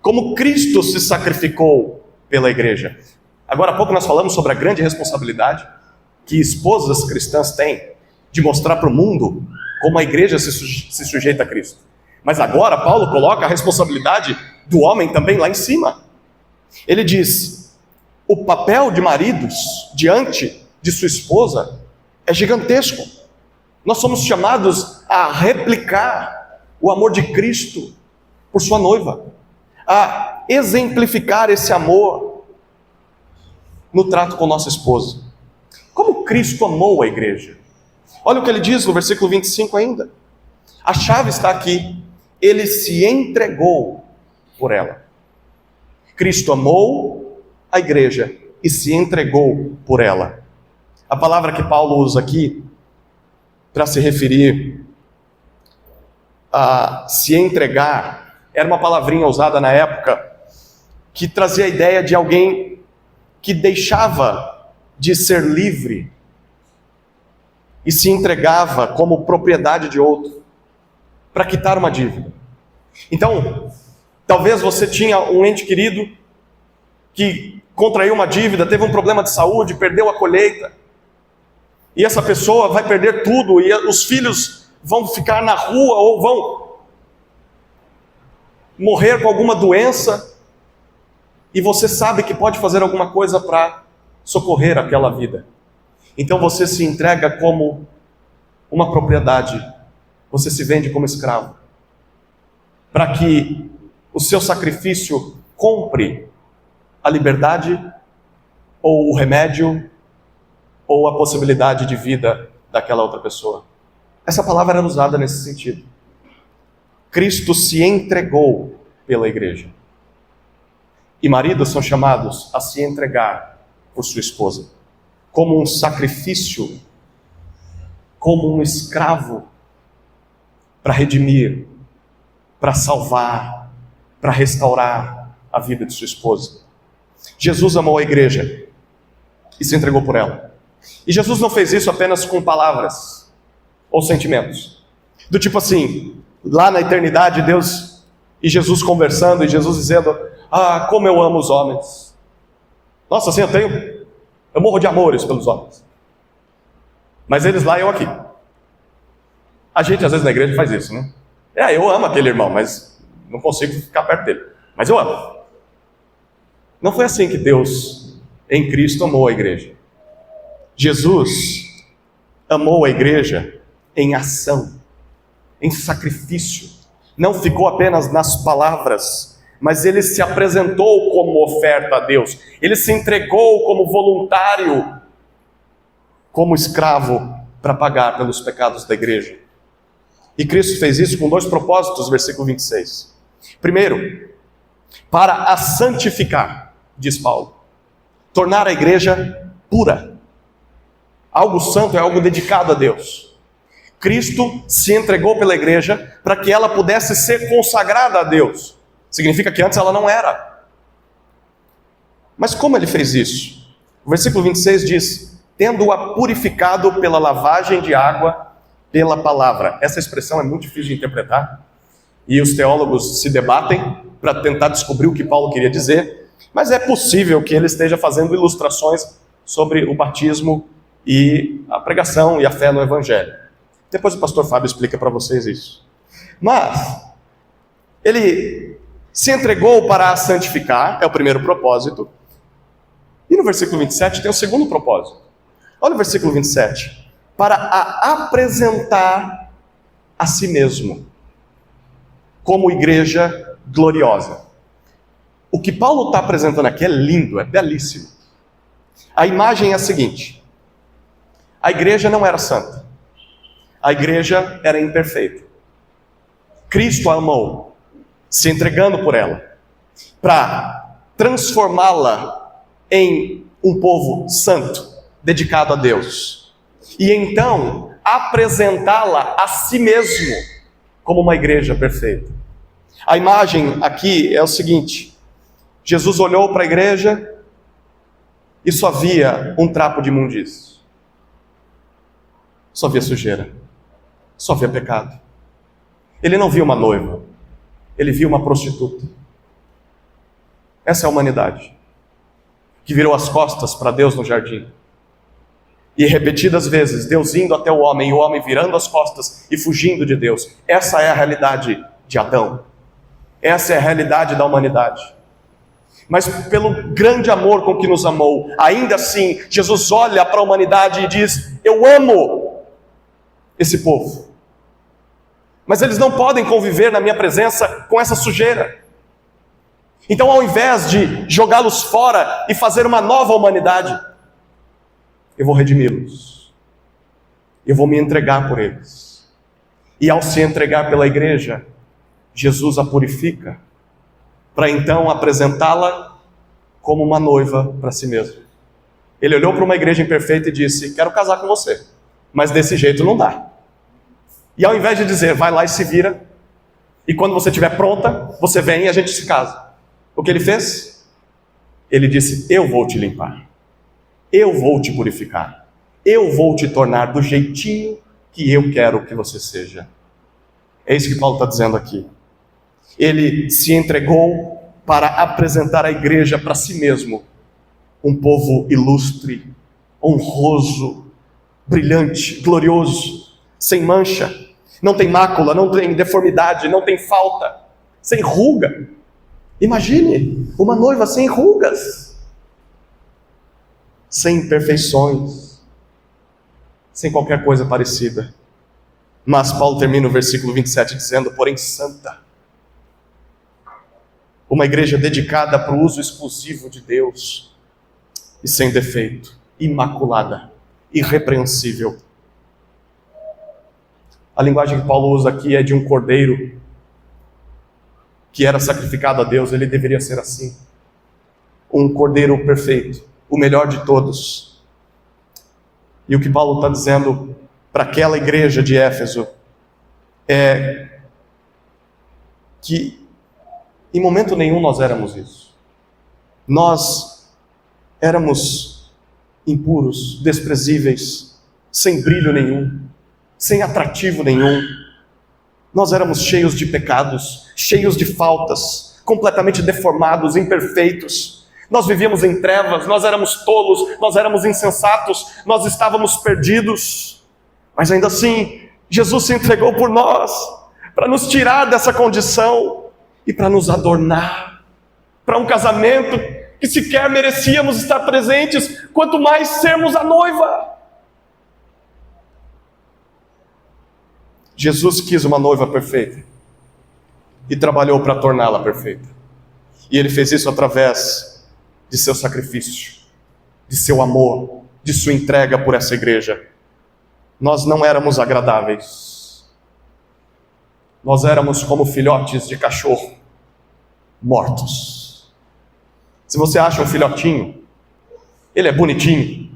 Como Cristo se sacrificou pela igreja. Agora há pouco nós falamos sobre a grande responsabilidade que esposas cristãs têm de mostrar para o mundo como a igreja se sujeita a Cristo. Mas agora Paulo coloca a responsabilidade do homem também lá em cima. Ele diz: o papel de maridos diante de sua esposa é gigantesco. Nós somos chamados a replicar o amor de Cristo por sua noiva, a exemplificar esse amor no trato com nossa esposa. Como Cristo amou a igreja? Olha o que ele diz no versículo 25 ainda. A chave está aqui. Ele se entregou por ela. Cristo amou a igreja e se entregou por ela. A palavra que Paulo usa aqui para se referir a se entregar era uma palavrinha usada na época que trazia a ideia de alguém que deixava de ser livre e se entregava como propriedade de outro para quitar uma dívida. Então, talvez você tinha um ente querido que contraiu uma dívida, teve um problema de saúde, perdeu a colheita, e essa pessoa vai perder tudo, e os filhos vão ficar na rua ou vão morrer com alguma doença, e você sabe que pode fazer alguma coisa para socorrer aquela vida. Então você se entrega como uma propriedade, você se vende como escravo, para que o seu sacrifício compre a liberdade, ou o remédio, ou a possibilidade de vida daquela outra pessoa. Essa palavra era usada nesse sentido. Cristo se entregou pela igreja. E maridos são chamados a se entregar por sua esposa, como um sacrifício, como um escravo, para redimir, para salvar, para restaurar a vida de sua esposa. Jesus amou a igreja e se entregou por ela. E Jesus não fez isso apenas com palavras ou sentimentos. Do tipo assim, lá na eternidade, Deus e Jesus conversando, e Jesus dizendo: ah, como eu amo os homens. Nossa, assim eu morro de amores pelos homens. Mas eles lá, eu aqui. A gente às vezes na igreja faz isso, né? Eu amo aquele irmão, mas não consigo ficar perto dele. Mas eu amo. Não foi assim que Deus em Cristo amou a igreja. Jesus amou a igreja em ação, em sacrifício. Não ficou apenas nas palavras, mas ele se apresentou como oferta a Deus. Ele se entregou como voluntário, como escravo, para pagar pelos pecados da igreja. E Cristo fez isso com 2 propósitos, versículo 26. Primeiro, para a santificar, diz Paulo, tornar a igreja pura. Algo santo é algo dedicado a Deus. Cristo se entregou pela igreja para que ela pudesse ser consagrada a Deus. Significa que antes ela não era. Mas como ele fez isso? O versículo 26 diz: tendo-a purificado pela lavagem de água, pela palavra. Essa expressão é muito difícil de interpretar, e os teólogos se debatem para tentar descobrir o que Paulo queria dizer, mas é possível que ele esteja fazendo ilustrações sobre o batismo e a pregação e a fé no Evangelho. Depois o pastor Fábio explica para vocês isso. Mas ele se entregou para a santificar, é o primeiro propósito. E no versículo 27 tem o segundo propósito. Olha o versículo 27. Para a apresentar a si mesmo como igreja gloriosa. O que Paulo está apresentando aqui é lindo, é belíssimo. A imagem é a seguinte: a igreja não era santa, a igreja era imperfeita. Cristo a amou, se entregando por ela, para transformá-la em um povo santo, dedicado a Deus, e então apresentá-la a si mesmo como uma igreja perfeita. A imagem aqui é o seguinte: Jesus olhou para a igreja e só via um trapo de imundícia, só via sujeira, só via pecado. Ele não via uma noiva, ele via uma prostituta. Essa é a humanidade, que virou as costas para Deus no jardim. E repetidas vezes, Deus indo até o homem, e o homem virando as costas e fugindo de Deus. Essa é a realidade de Adão. Essa é a realidade da humanidade. Mas pelo grande amor com que nos amou, ainda assim, Jesus olha para a humanidade e diz: eu amo esse povo, mas eles não podem conviver na minha presença com essa sujeira. Então, ao invés de jogá-los fora e fazer uma nova humanidade, eu vou redimi-los, eu vou me entregar por eles. E ao se entregar pela igreja, Jesus a purifica, para então apresentá-la como uma noiva para si mesmo. Ele olhou para uma igreja imperfeita e disse: quero casar com você, mas desse jeito não dá. E ao invés de dizer, vai lá e se vira, e quando você estiver pronta, você vem e a gente se casa. O que ele fez? Ele disse: eu vou te limpar, eu vou te purificar, eu vou te tornar do jeitinho que eu quero que você seja. É isso que Paulo está dizendo aqui. Ele se entregou para apresentar a igreja para si mesmo, um povo ilustre, honroso, brilhante, glorioso, sem mancha, não tem mácula, não tem deformidade, não tem falta, sem ruga. Imagine uma noiva sem rugas, sem imperfeições, sem qualquer coisa parecida. Mas Paulo termina o versículo 27 dizendo: porém santa. Uma igreja dedicada para o uso exclusivo de Deus, e sem defeito, imaculada, irrepreensível. A linguagem que Paulo usa aqui é de um cordeiro que era sacrificado a Deus. Ele deveria ser assim, um cordeiro perfeito, o melhor de todos. E o que Paulo está dizendo para aquela igreja de Éfeso é que em momento nenhum nós éramos isso. Nós éramos impuros, desprezíveis, sem brilho nenhum, sem atrativo nenhum. Nós éramos cheios de pecados, cheios de faltas, completamente deformados, imperfeitos. Nós vivíamos em trevas, nós éramos tolos, nós éramos insensatos, nós estávamos perdidos. Mas ainda assim, Jesus se entregou por nós, para nos tirar dessa condição e para nos adornar, para um casamento que sequer merecíamos estar presentes, quanto mais sermos a noiva. Jesus quis uma noiva perfeita e trabalhou para torná-la perfeita. E Ele fez isso através de seu sacrifício, de seu amor, de sua entrega por essa igreja. Nós não éramos agradáveis. Nós éramos como filhotes de cachorro, mortos. Se você acha um filhotinho, ele é bonitinho,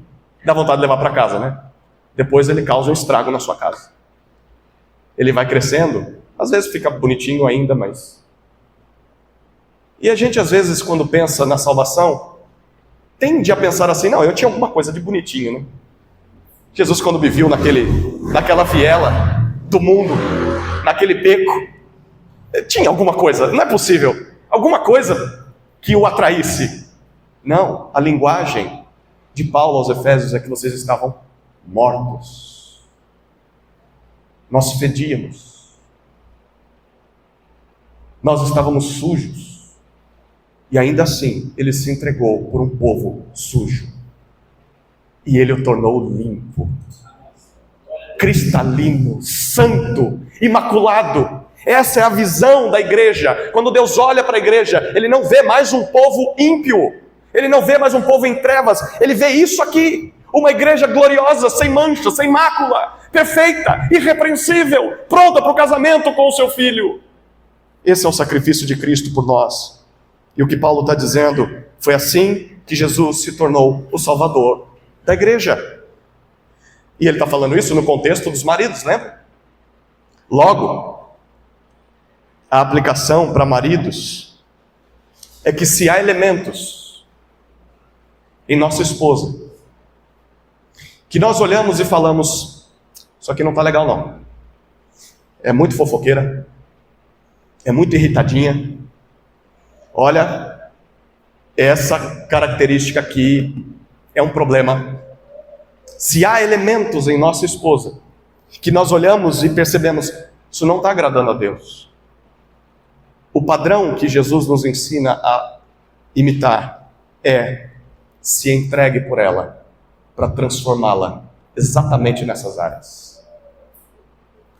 dá vontade de levar para casa, né? Depois ele causa um estrago na sua casa. Ele vai crescendo, às vezes fica bonitinho ainda, mas... E a gente às vezes, quando pensa na salvação, tende a pensar assim, não, eu tinha alguma coisa de bonitinho, né? Jesus, quando me viu naquela viela do mundo, naquele beco, tinha alguma coisa, não é possível, alguma coisa que o atraísse. Não, a linguagem de Paulo aos Efésios é que vocês estavam mortos. Nós fedíamos. Nós estávamos sujos. E ainda assim, Ele se entregou por um povo sujo. E Ele o tornou limpo, cristalino, santo, imaculado. Essa é a visão da igreja. Quando Deus olha para a igreja, Ele não vê mais um povo ímpio. Ele não vê mais um povo em trevas. Ele vê isso aqui. Uma igreja gloriosa, sem mancha, sem mácula, perfeita, irrepreensível, pronta para o casamento com o seu filho. Esse é o sacrifício de Cristo por nós. E o que Paulo está dizendo, foi assim que Jesus se tornou o Salvador da igreja. E ele está falando isso no contexto dos maridos, lembra? Logo, a aplicação para maridos é que se há elementos em nossa esposa que nós olhamos e falamos, isso aqui não está legal não, é muito fofoqueira, é muito irritadinha, olha, essa característica aqui é um problema. Se há elementos em nossa esposa que nós olhamos e percebemos, isso não está agradando a Deus. O padrão que Jesus nos ensina a imitar é: se entregue por ela, para transformá-la exatamente nessas áreas.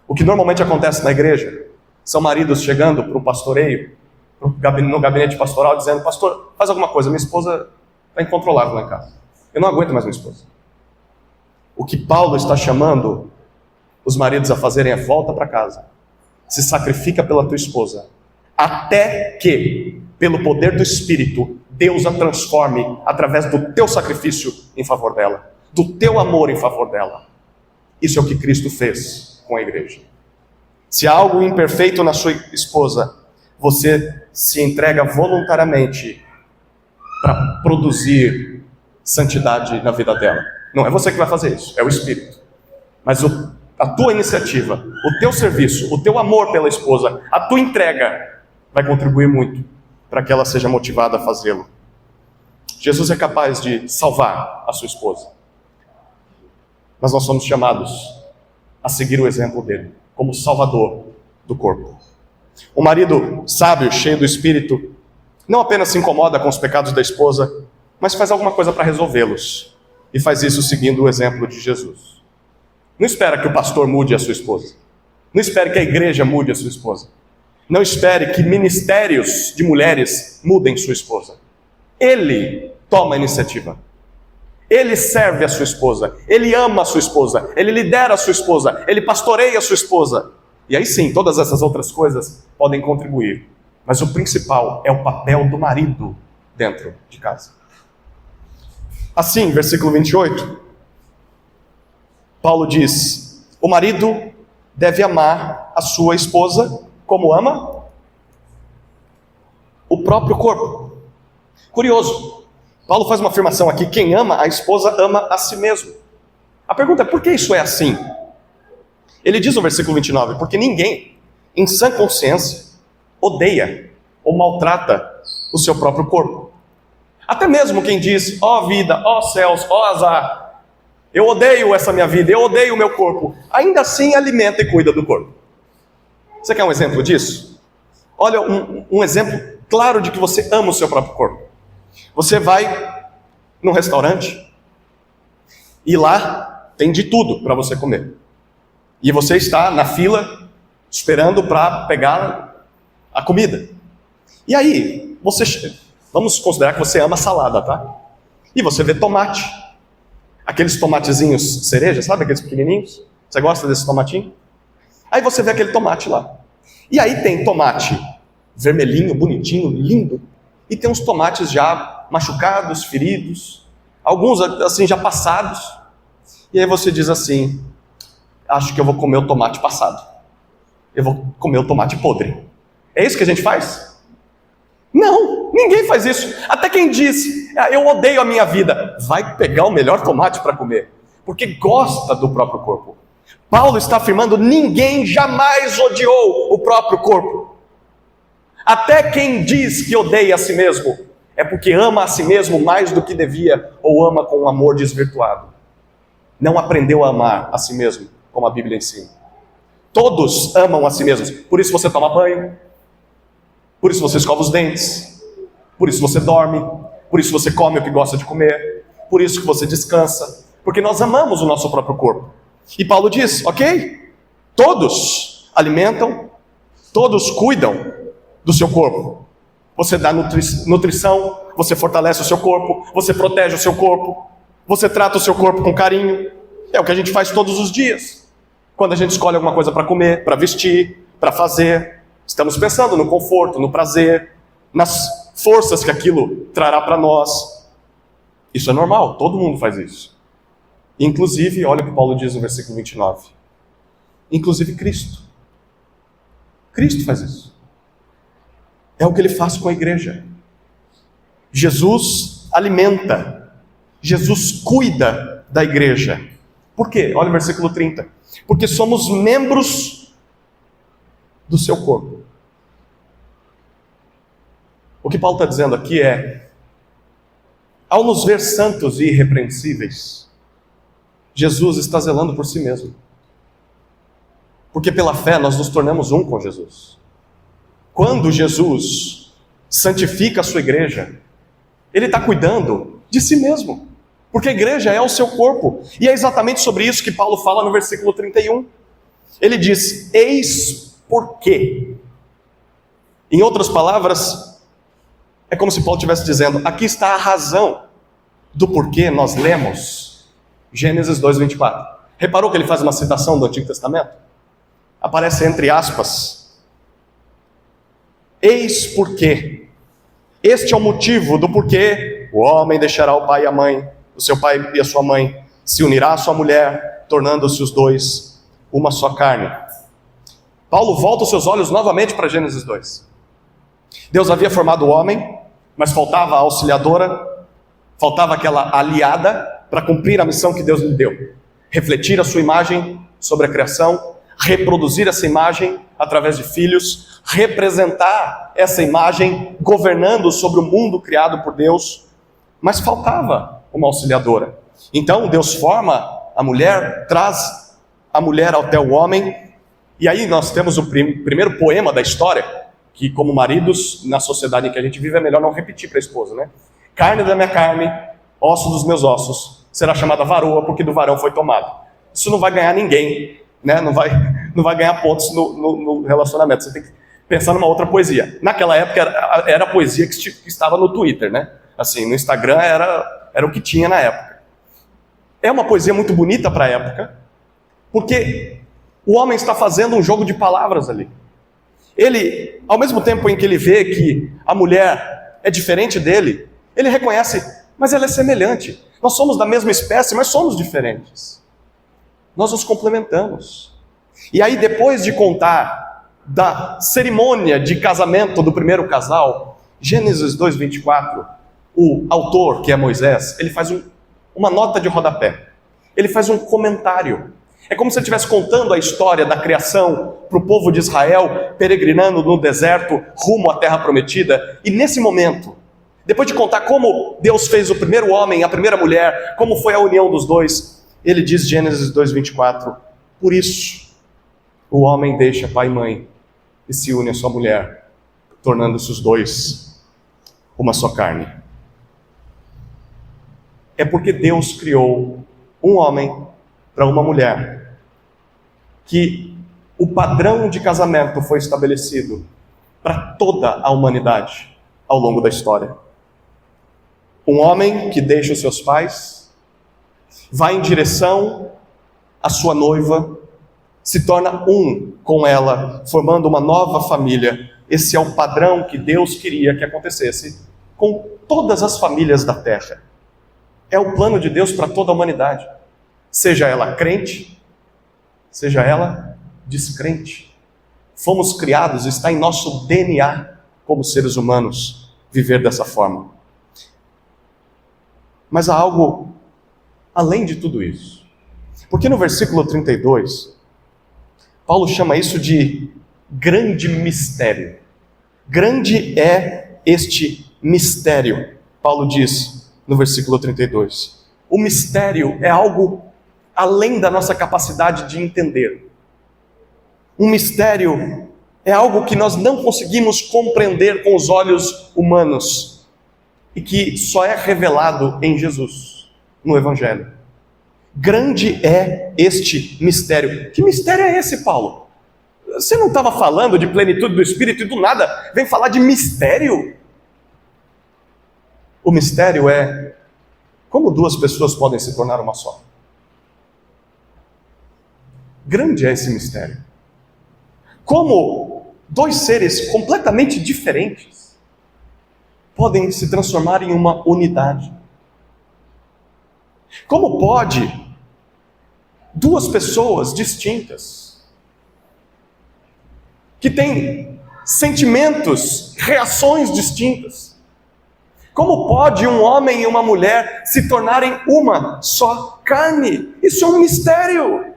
O que normalmente acontece na igreja são maridos chegando para o pastoreio, no gabinete pastoral, dizendo: pastor, faz alguma coisa, minha esposa está incontrolável lá em casa, eu não aguento mais minha esposa. O que Paulo está chamando os maridos a fazerem é: volta para casa, se sacrifica pela tua esposa, até que, pelo poder do Espírito, Deus a transforme através do teu sacrifício em favor dela, do teu amor em favor dela. Isso é o que Cristo fez com a igreja. Se há algo imperfeito na sua esposa, você se entrega voluntariamente para produzir santidade na vida dela. Não é você que vai fazer isso, é o Espírito. Mas a tua iniciativa, o teu serviço, o teu amor pela esposa, a tua entrega vai contribuir muito para que ela seja motivada a fazê-lo. Jesus é capaz de salvar a sua esposa, mas nós somos chamados a seguir o exemplo dele como salvador do corpo. Um marido sábio, cheio do Espírito, não apenas se incomoda com os pecados da esposa, mas faz alguma coisa para resolvê-los, e faz isso seguindo o exemplo de Jesus. Não espera que o pastor mude a sua esposa, não espere que a igreja mude a sua esposa, não espere que ministérios de mulheres mudem sua esposa. Ele toma a iniciativa, ele serve a sua esposa, ele ama a sua esposa, ele lidera a sua esposa, ele pastoreia a sua esposa. E aí sim, todas essas outras coisas podem contribuir, mas o principal é o papel do marido dentro de casa. Assim, versículo 28, Paulo diz: o marido deve amar a sua esposa como ama o próprio corpo. Curioso, Paulo faz uma afirmação aqui: quem ama a esposa ama a si mesmo. A pergunta é: por que isso é assim? Ele diz no versículo 29, porque ninguém, em sã consciência, odeia ou maltrata o seu próprio corpo. Até mesmo quem diz: ó vida, ó céus, ó azar, eu odeio essa minha vida, eu odeio o meu corpo, ainda assim alimenta e cuida do corpo. Você quer um exemplo disso? Olha, um exemplo claro de que você ama o seu próprio corpo. Você vai num restaurante e lá tem de tudo para você comer. E você está na fila esperando para pegar a comida. E aí, vamos considerar que você ama salada, tá? E você vê tomate. Aqueles tomatezinhos cereja, sabe aqueles pequenininhos? Você gosta desse tomatinho? Aí você vê aquele tomate lá. E aí tem tomate vermelhinho, bonitinho, lindo. E tem uns tomates já machucados, feridos. Alguns assim já passados. E aí você diz assim: acho que eu vou comer o tomate passado. Eu vou comer o tomate podre. É isso que a gente faz? Não, ninguém faz isso. Até quem diz, eu odeio a minha vida, vai pegar o melhor tomate para comer. Porque gosta do próprio corpo. Paulo está afirmando: ninguém jamais odiou o próprio corpo. Até quem diz que odeia a si mesmo, é porque ama a si mesmo mais do que devia, ou ama com um amor desvirtuado. Não aprendeu a amar a si mesmo, como a Bíblia ensina. Todos amam a si mesmos. Por isso você toma banho, por isso você escova os dentes, por isso você dorme, por isso você come o que gosta de comer, por isso que você descansa, porque nós amamos o nosso próprio corpo. E Paulo diz: ok, todos alimentam, todos cuidam do seu corpo. Você dá nutrição, você fortalece o seu corpo, você protege o seu corpo, você trata o seu corpo com carinho. É o que a gente faz todos os dias. Quando a gente escolhe alguma coisa para comer, para vestir, para fazer, estamos pensando no conforto, no prazer, nas forças que aquilo trará para nós. Isso é normal, todo mundo faz isso. Inclusive, olha o que Paulo diz no versículo 29. Inclusive Cristo. Cristo faz isso. É o que ele faz com a igreja. Jesus alimenta. Jesus cuida da igreja. Por quê? Olha o versículo 30. Porque somos membros do seu corpo. O que Paulo está dizendo aqui é: ao nos ver santos e irrepreensíveis, Jesus está zelando por si mesmo. Porque pela fé nós nos tornamos um com Jesus. Quando Jesus santifica a sua igreja, Ele está cuidando de si mesmo. Porque a igreja é o seu corpo. E é exatamente sobre isso que Paulo fala no versículo 31. Ele diz: eis porquê. Em outras palavras, é como se Paulo estivesse dizendo: aqui está a razão do porquê nós lemos Gênesis 2:24. Reparou que ele faz uma citação do Antigo Testamento? Aparece entre aspas: eis porquê. Este é o motivo do porquê o homem deixará o pai e a mãe, o seu pai e a sua mãe, se unirá à sua mulher, tornando-se os dois uma só carne. Paulo volta os seus olhos novamente para Gênesis 2. Deus havia formado o homem, mas faltava a auxiliadora, faltava aquela aliada para cumprir a missão que Deus lhe deu: refletir a sua imagem sobre a criação, reproduzir essa imagem através de filhos, representar essa imagem governando sobre o mundo criado por Deus. Mas faltava uma auxiliadora. Então Deus forma a mulher, traz a mulher até o homem, e aí nós temos o primeiro poema da história, que como maridos, na sociedade em que a gente vive, é melhor não repetir para a esposa, né? Carne da minha carne, osso dos meus ossos, será chamada varoa, porque do varão foi tomado. Isso não vai ganhar ninguém, né? Não vai ganhar pontos no relacionamento. Você tem que pensar numa outra poesia. Naquela época era a poesia que estava no Twitter, né? Assim, no Instagram era o que tinha na época. É uma poesia muito bonita para a época, porque o homem está fazendo um jogo de palavras ali. Ele, ao mesmo tempo em que ele vê que a mulher é diferente dele, ele reconhece: mas ela é semelhante. Nós somos da mesma espécie, mas somos diferentes. Nós nos complementamos. E aí, depois de contar da cerimônia de casamento do primeiro casal, Gênesis 2:24, o autor, que é Moisés, ele faz uma nota de rodapé. Ele faz um comentário. É como se ele estivesse contando a história da criação para o povo de Israel, peregrinando no deserto, rumo à terra prometida. E nesse momento, depois de contar como Deus fez o primeiro homem, a primeira mulher, como foi a união dos dois, ele diz, Gênesis 2:24, por isso o homem deixa pai e mãe e se une à sua mulher, tornando-se os dois uma só carne. é porque Deus criou um homem para uma mulher, que o padrão de casamento foi estabelecido para toda a humanidade ao longo da história. Um homem que deixa os seus pais, vai em direção à sua noiva, se torna um com ela, formando uma nova família. Esse é o padrão que Deus queria que acontecesse com todas as famílias da terra. É o plano de Deus para toda a humanidade, seja ela crente, seja ela descrente. Fomos criados, está em nosso DNA como seres humanos viver dessa forma. Mas há algo além de tudo isso. Porque no versículo 32, Paulo chama isso de grande mistério. Grande é este mistério, Paulo diz no versículo 32. O mistério é algo além da nossa capacidade de entender. Um mistério é algo que nós não conseguimos compreender com os olhos humanos e que só é revelado em Jesus, no Evangelho. Grande é este mistério. Que mistério é esse, Paulo? Você não estava falando de plenitude do Espírito e do nada vem falar de mistério? O mistério é como duas pessoas podem se tornar uma só. Grande é esse mistério. Como dois seres completamente diferentes podem se transformar em uma unidade. Como pode duas pessoas distintas, que têm sentimentos, reações distintas, como pode um homem e uma mulher se tornarem uma só carne? Isso é um mistério,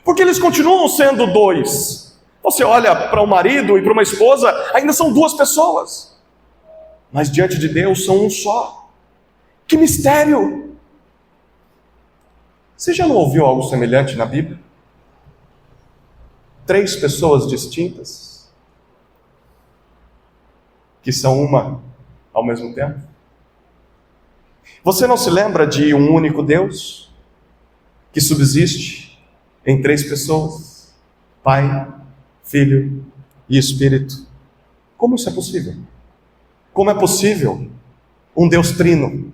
porque eles continuam sendo dois. Você olha para um marido e para uma esposa, ainda são duas pessoas, mas diante de Deus são um só. Que mistério! Você já não ouviu algo semelhante na Bíblia? 3 pessoas distintas, que são uma ao mesmo tempo? Você não se lembra de um único Deus, que subsiste em 3 pessoas? Pai, Filho e Espírito. Como isso é possível? Como é possível um Deus trino?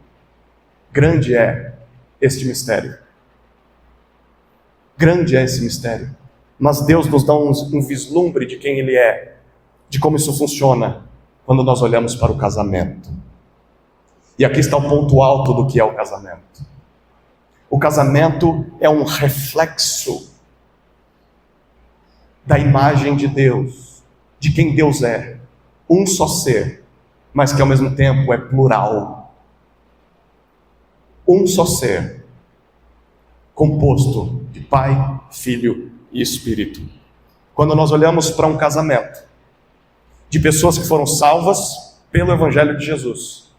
Grande é este mistério. Grande é esse mistério. Mas Deus nos dá um vislumbre de quem Ele é, de como isso funciona, quando nós olhamos para o casamento. E aqui está o ponto alto do que é o casamento. O casamento é um reflexo da imagem de Deus, de quem Deus é, um só ser, mas que ao mesmo tempo é plural. Um só ser, composto de Pai, Filho e Espírito. Quando nós olhamos para um casamento de pessoas que foram salvas pelo Evangelho de Jesus,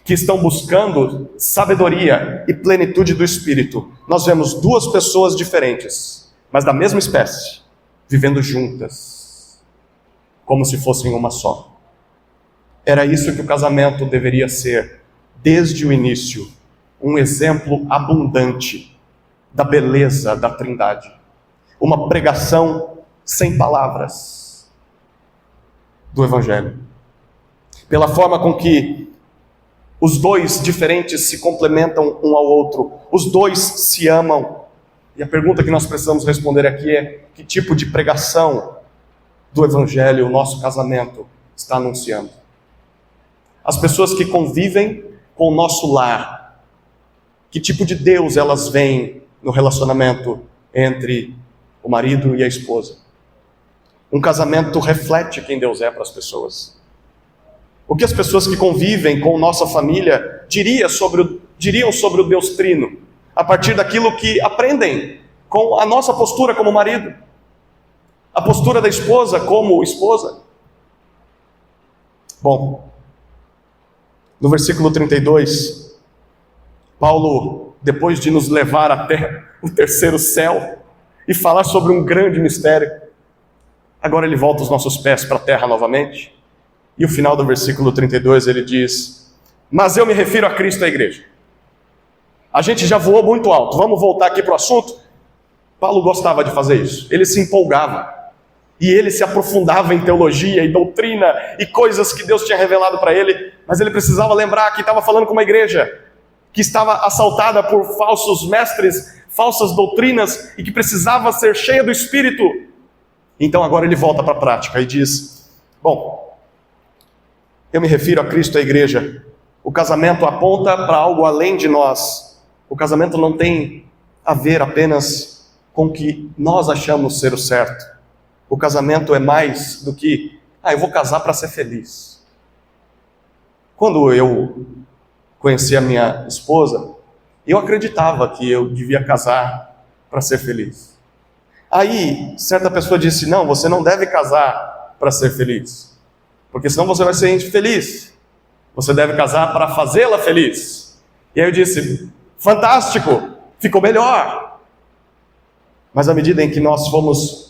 que estão buscando sabedoria e plenitude do Espírito, nós vemos 2 pessoas diferentes, mas da mesma espécie, vivendo juntas, como se fossem uma só. Era isso que o casamento deveria ser, desde o início, um exemplo abundante da beleza da Trindade. Uma pregação sem palavras do Evangelho. Pela forma com que os 2 diferentes se complementam um ao outro, os 2 se amam. E a pergunta que nós precisamos responder aqui é: que tipo de pregação do Evangelho o nosso casamento está anunciando? As pessoas que convivem com o nosso lar, que tipo de Deus elas veem no relacionamento entre o marido e a esposa? Um casamento reflete quem Deus é para as pessoas. O que as pessoas que convivem com nossa família diriam sobre o Deus Trino, a partir daquilo que aprendem com a nossa postura como marido, a postura da esposa como esposa? Bom, no versículo 32, Paulo, depois de nos levar até o 3º céu e falar sobre um grande mistério, agora ele volta os nossos pés para a terra novamente. E o final do versículo 32 ele diz: mas eu me refiro a Cristo e à igreja. A gente já voou muito alto, vamos voltar aqui para o assunto? Paulo gostava de fazer isso, ele se empolgava. E ele se aprofundava em teologia e doutrina e coisas que Deus tinha revelado para ele, mas ele precisava lembrar que estava falando com uma igreja que estava assaltada por falsos mestres, falsas doutrinas e que precisava ser cheia do Espírito. Então agora ele volta para a prática e diz: bom, eu me refiro a Cristo e a igreja. O casamento aponta para algo além de nós. O casamento não tem a ver apenas com o que nós achamos ser o certo. O casamento é mais do que, eu vou casar para ser feliz. Quando eu conheci a minha esposa, eu acreditava que eu devia casar para ser feliz. Aí, certa pessoa disse: não, você não deve casar para ser feliz, porque senão você vai ser infeliz. Você deve casar para fazê-la feliz. E aí eu disse: fantástico, ficou melhor. Mas à medida em que nós fomos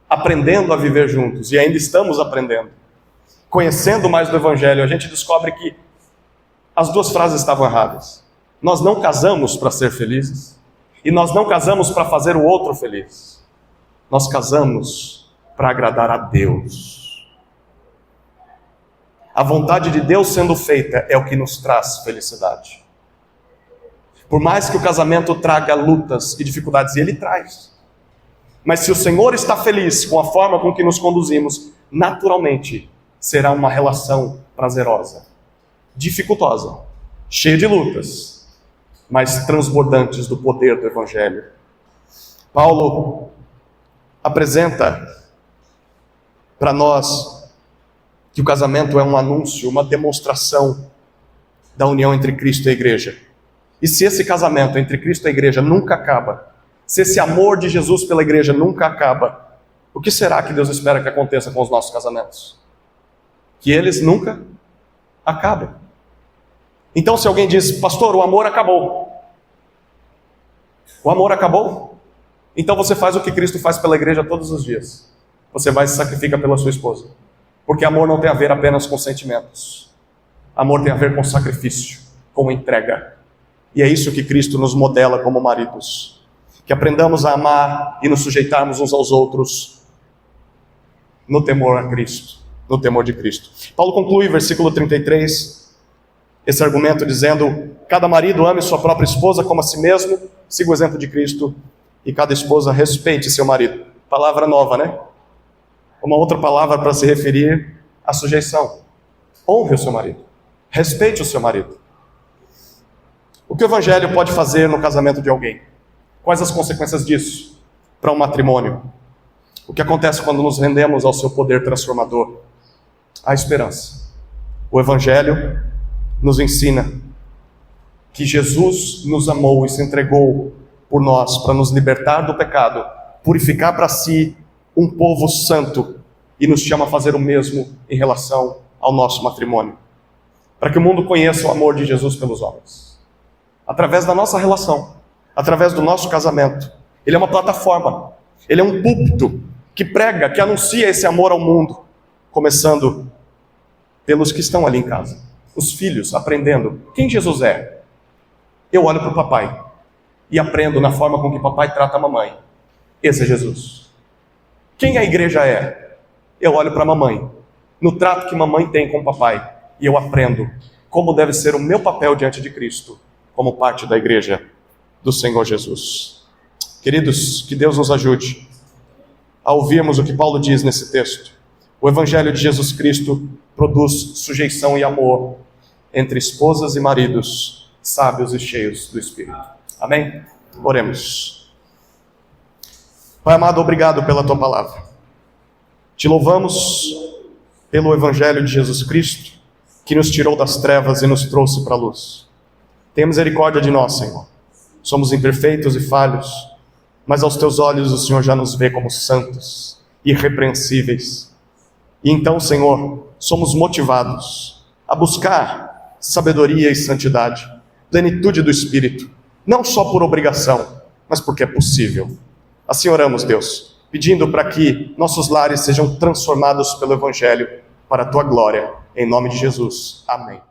aprendendo a viver juntos, e ainda estamos aprendendo, conhecendo mais do Evangelho, a gente descobre que as duas frases estavam erradas. Nós não casamos para ser felizes, e nós não casamos para fazer o outro feliz. Nós casamos para agradar a Deus. A vontade de Deus sendo feita é o que nos traz felicidade. Por mais que o casamento traga lutas e dificuldades, e ele traz, mas se o Senhor está feliz com a forma com que nos conduzimos, naturalmente será uma relação prazerosa, dificultosa, cheia de lutas, mas transbordantes do poder do Evangelho. Paulo apresenta para nós que o casamento é um anúncio, uma demonstração da união entre Cristo e a igreja. E se esse casamento entre Cristo e a igreja nunca acaba, se esse amor de Jesus pela igreja nunca acaba, o que será que Deus espera que aconteça com os nossos casamentos? Que eles nunca acabem. Então, se alguém diz: pastor, o amor acabou. O amor acabou? Então você faz o que Cristo faz pela igreja todos os dias. Você vai e se sacrifica pela sua esposa. Porque amor não tem a ver apenas com sentimentos. Amor tem a ver com sacrifício, com entrega. E é isso que Cristo nos modela como maridos. Que aprendamos a amar e nos sujeitarmos uns aos outros no temor a Cristo, no temor de Cristo. Paulo conclui, versículo 33, esse argumento dizendo: cada marido ame sua própria esposa como a si mesmo, siga o exemplo de Cristo, e cada esposa respeite seu marido. Palavra nova, né? Uma outra palavra para se referir à sujeição. Honre o seu marido, respeite o seu marido. O que o Evangelho pode fazer no casamento de alguém? Quais as consequências disso para um matrimônio? O que acontece quando nos rendemos ao seu poder transformador? A esperança. O Evangelho nos ensina que Jesus nos amou e se entregou por nós para nos libertar do pecado, purificar para si um povo santo, e nos chama a fazer o mesmo em relação ao nosso matrimônio, para que o mundo conheça o amor de Jesus pelos homens, através da nossa relação, através do nosso casamento. Ele é uma plataforma, ele é um púlpito que prega, que anuncia esse amor ao mundo, começando pelos que estão ali em casa, os filhos aprendendo quem Jesus é. Eu olho para o papai e aprendo na forma com que papai trata a mamãe. Esse é Jesus. Quem a igreja é? Eu olho para a mamãe, no trato que mamãe tem com o papai, e eu aprendo como deve ser o meu papel diante de Cristo, como parte da igreja do Senhor Jesus. Queridos, que Deus nos ajude a ouvirmos o que Paulo diz nesse texto. O Evangelho de Jesus Cristo produz sujeição e amor entre esposas e maridos, sábios e cheios do Espírito. Amém? Oremos. Pai amado, obrigado pela Tua palavra. Te louvamos pelo Evangelho de Jesus Cristo, que nos tirou das trevas e nos trouxe para a luz. Tenha misericórdia de nós, Senhor. Somos imperfeitos e falhos, mas aos Teus olhos o Senhor já nos vê como santos, irrepreensíveis. E então, Senhor, somos motivados a buscar sabedoria e santidade, plenitude do Espírito, não só por obrigação, mas porque é possível. Assim oramos, Deus, pedindo para que nossos lares sejam transformados pelo Evangelho para a Tua glória. Em nome de Jesus. Amém.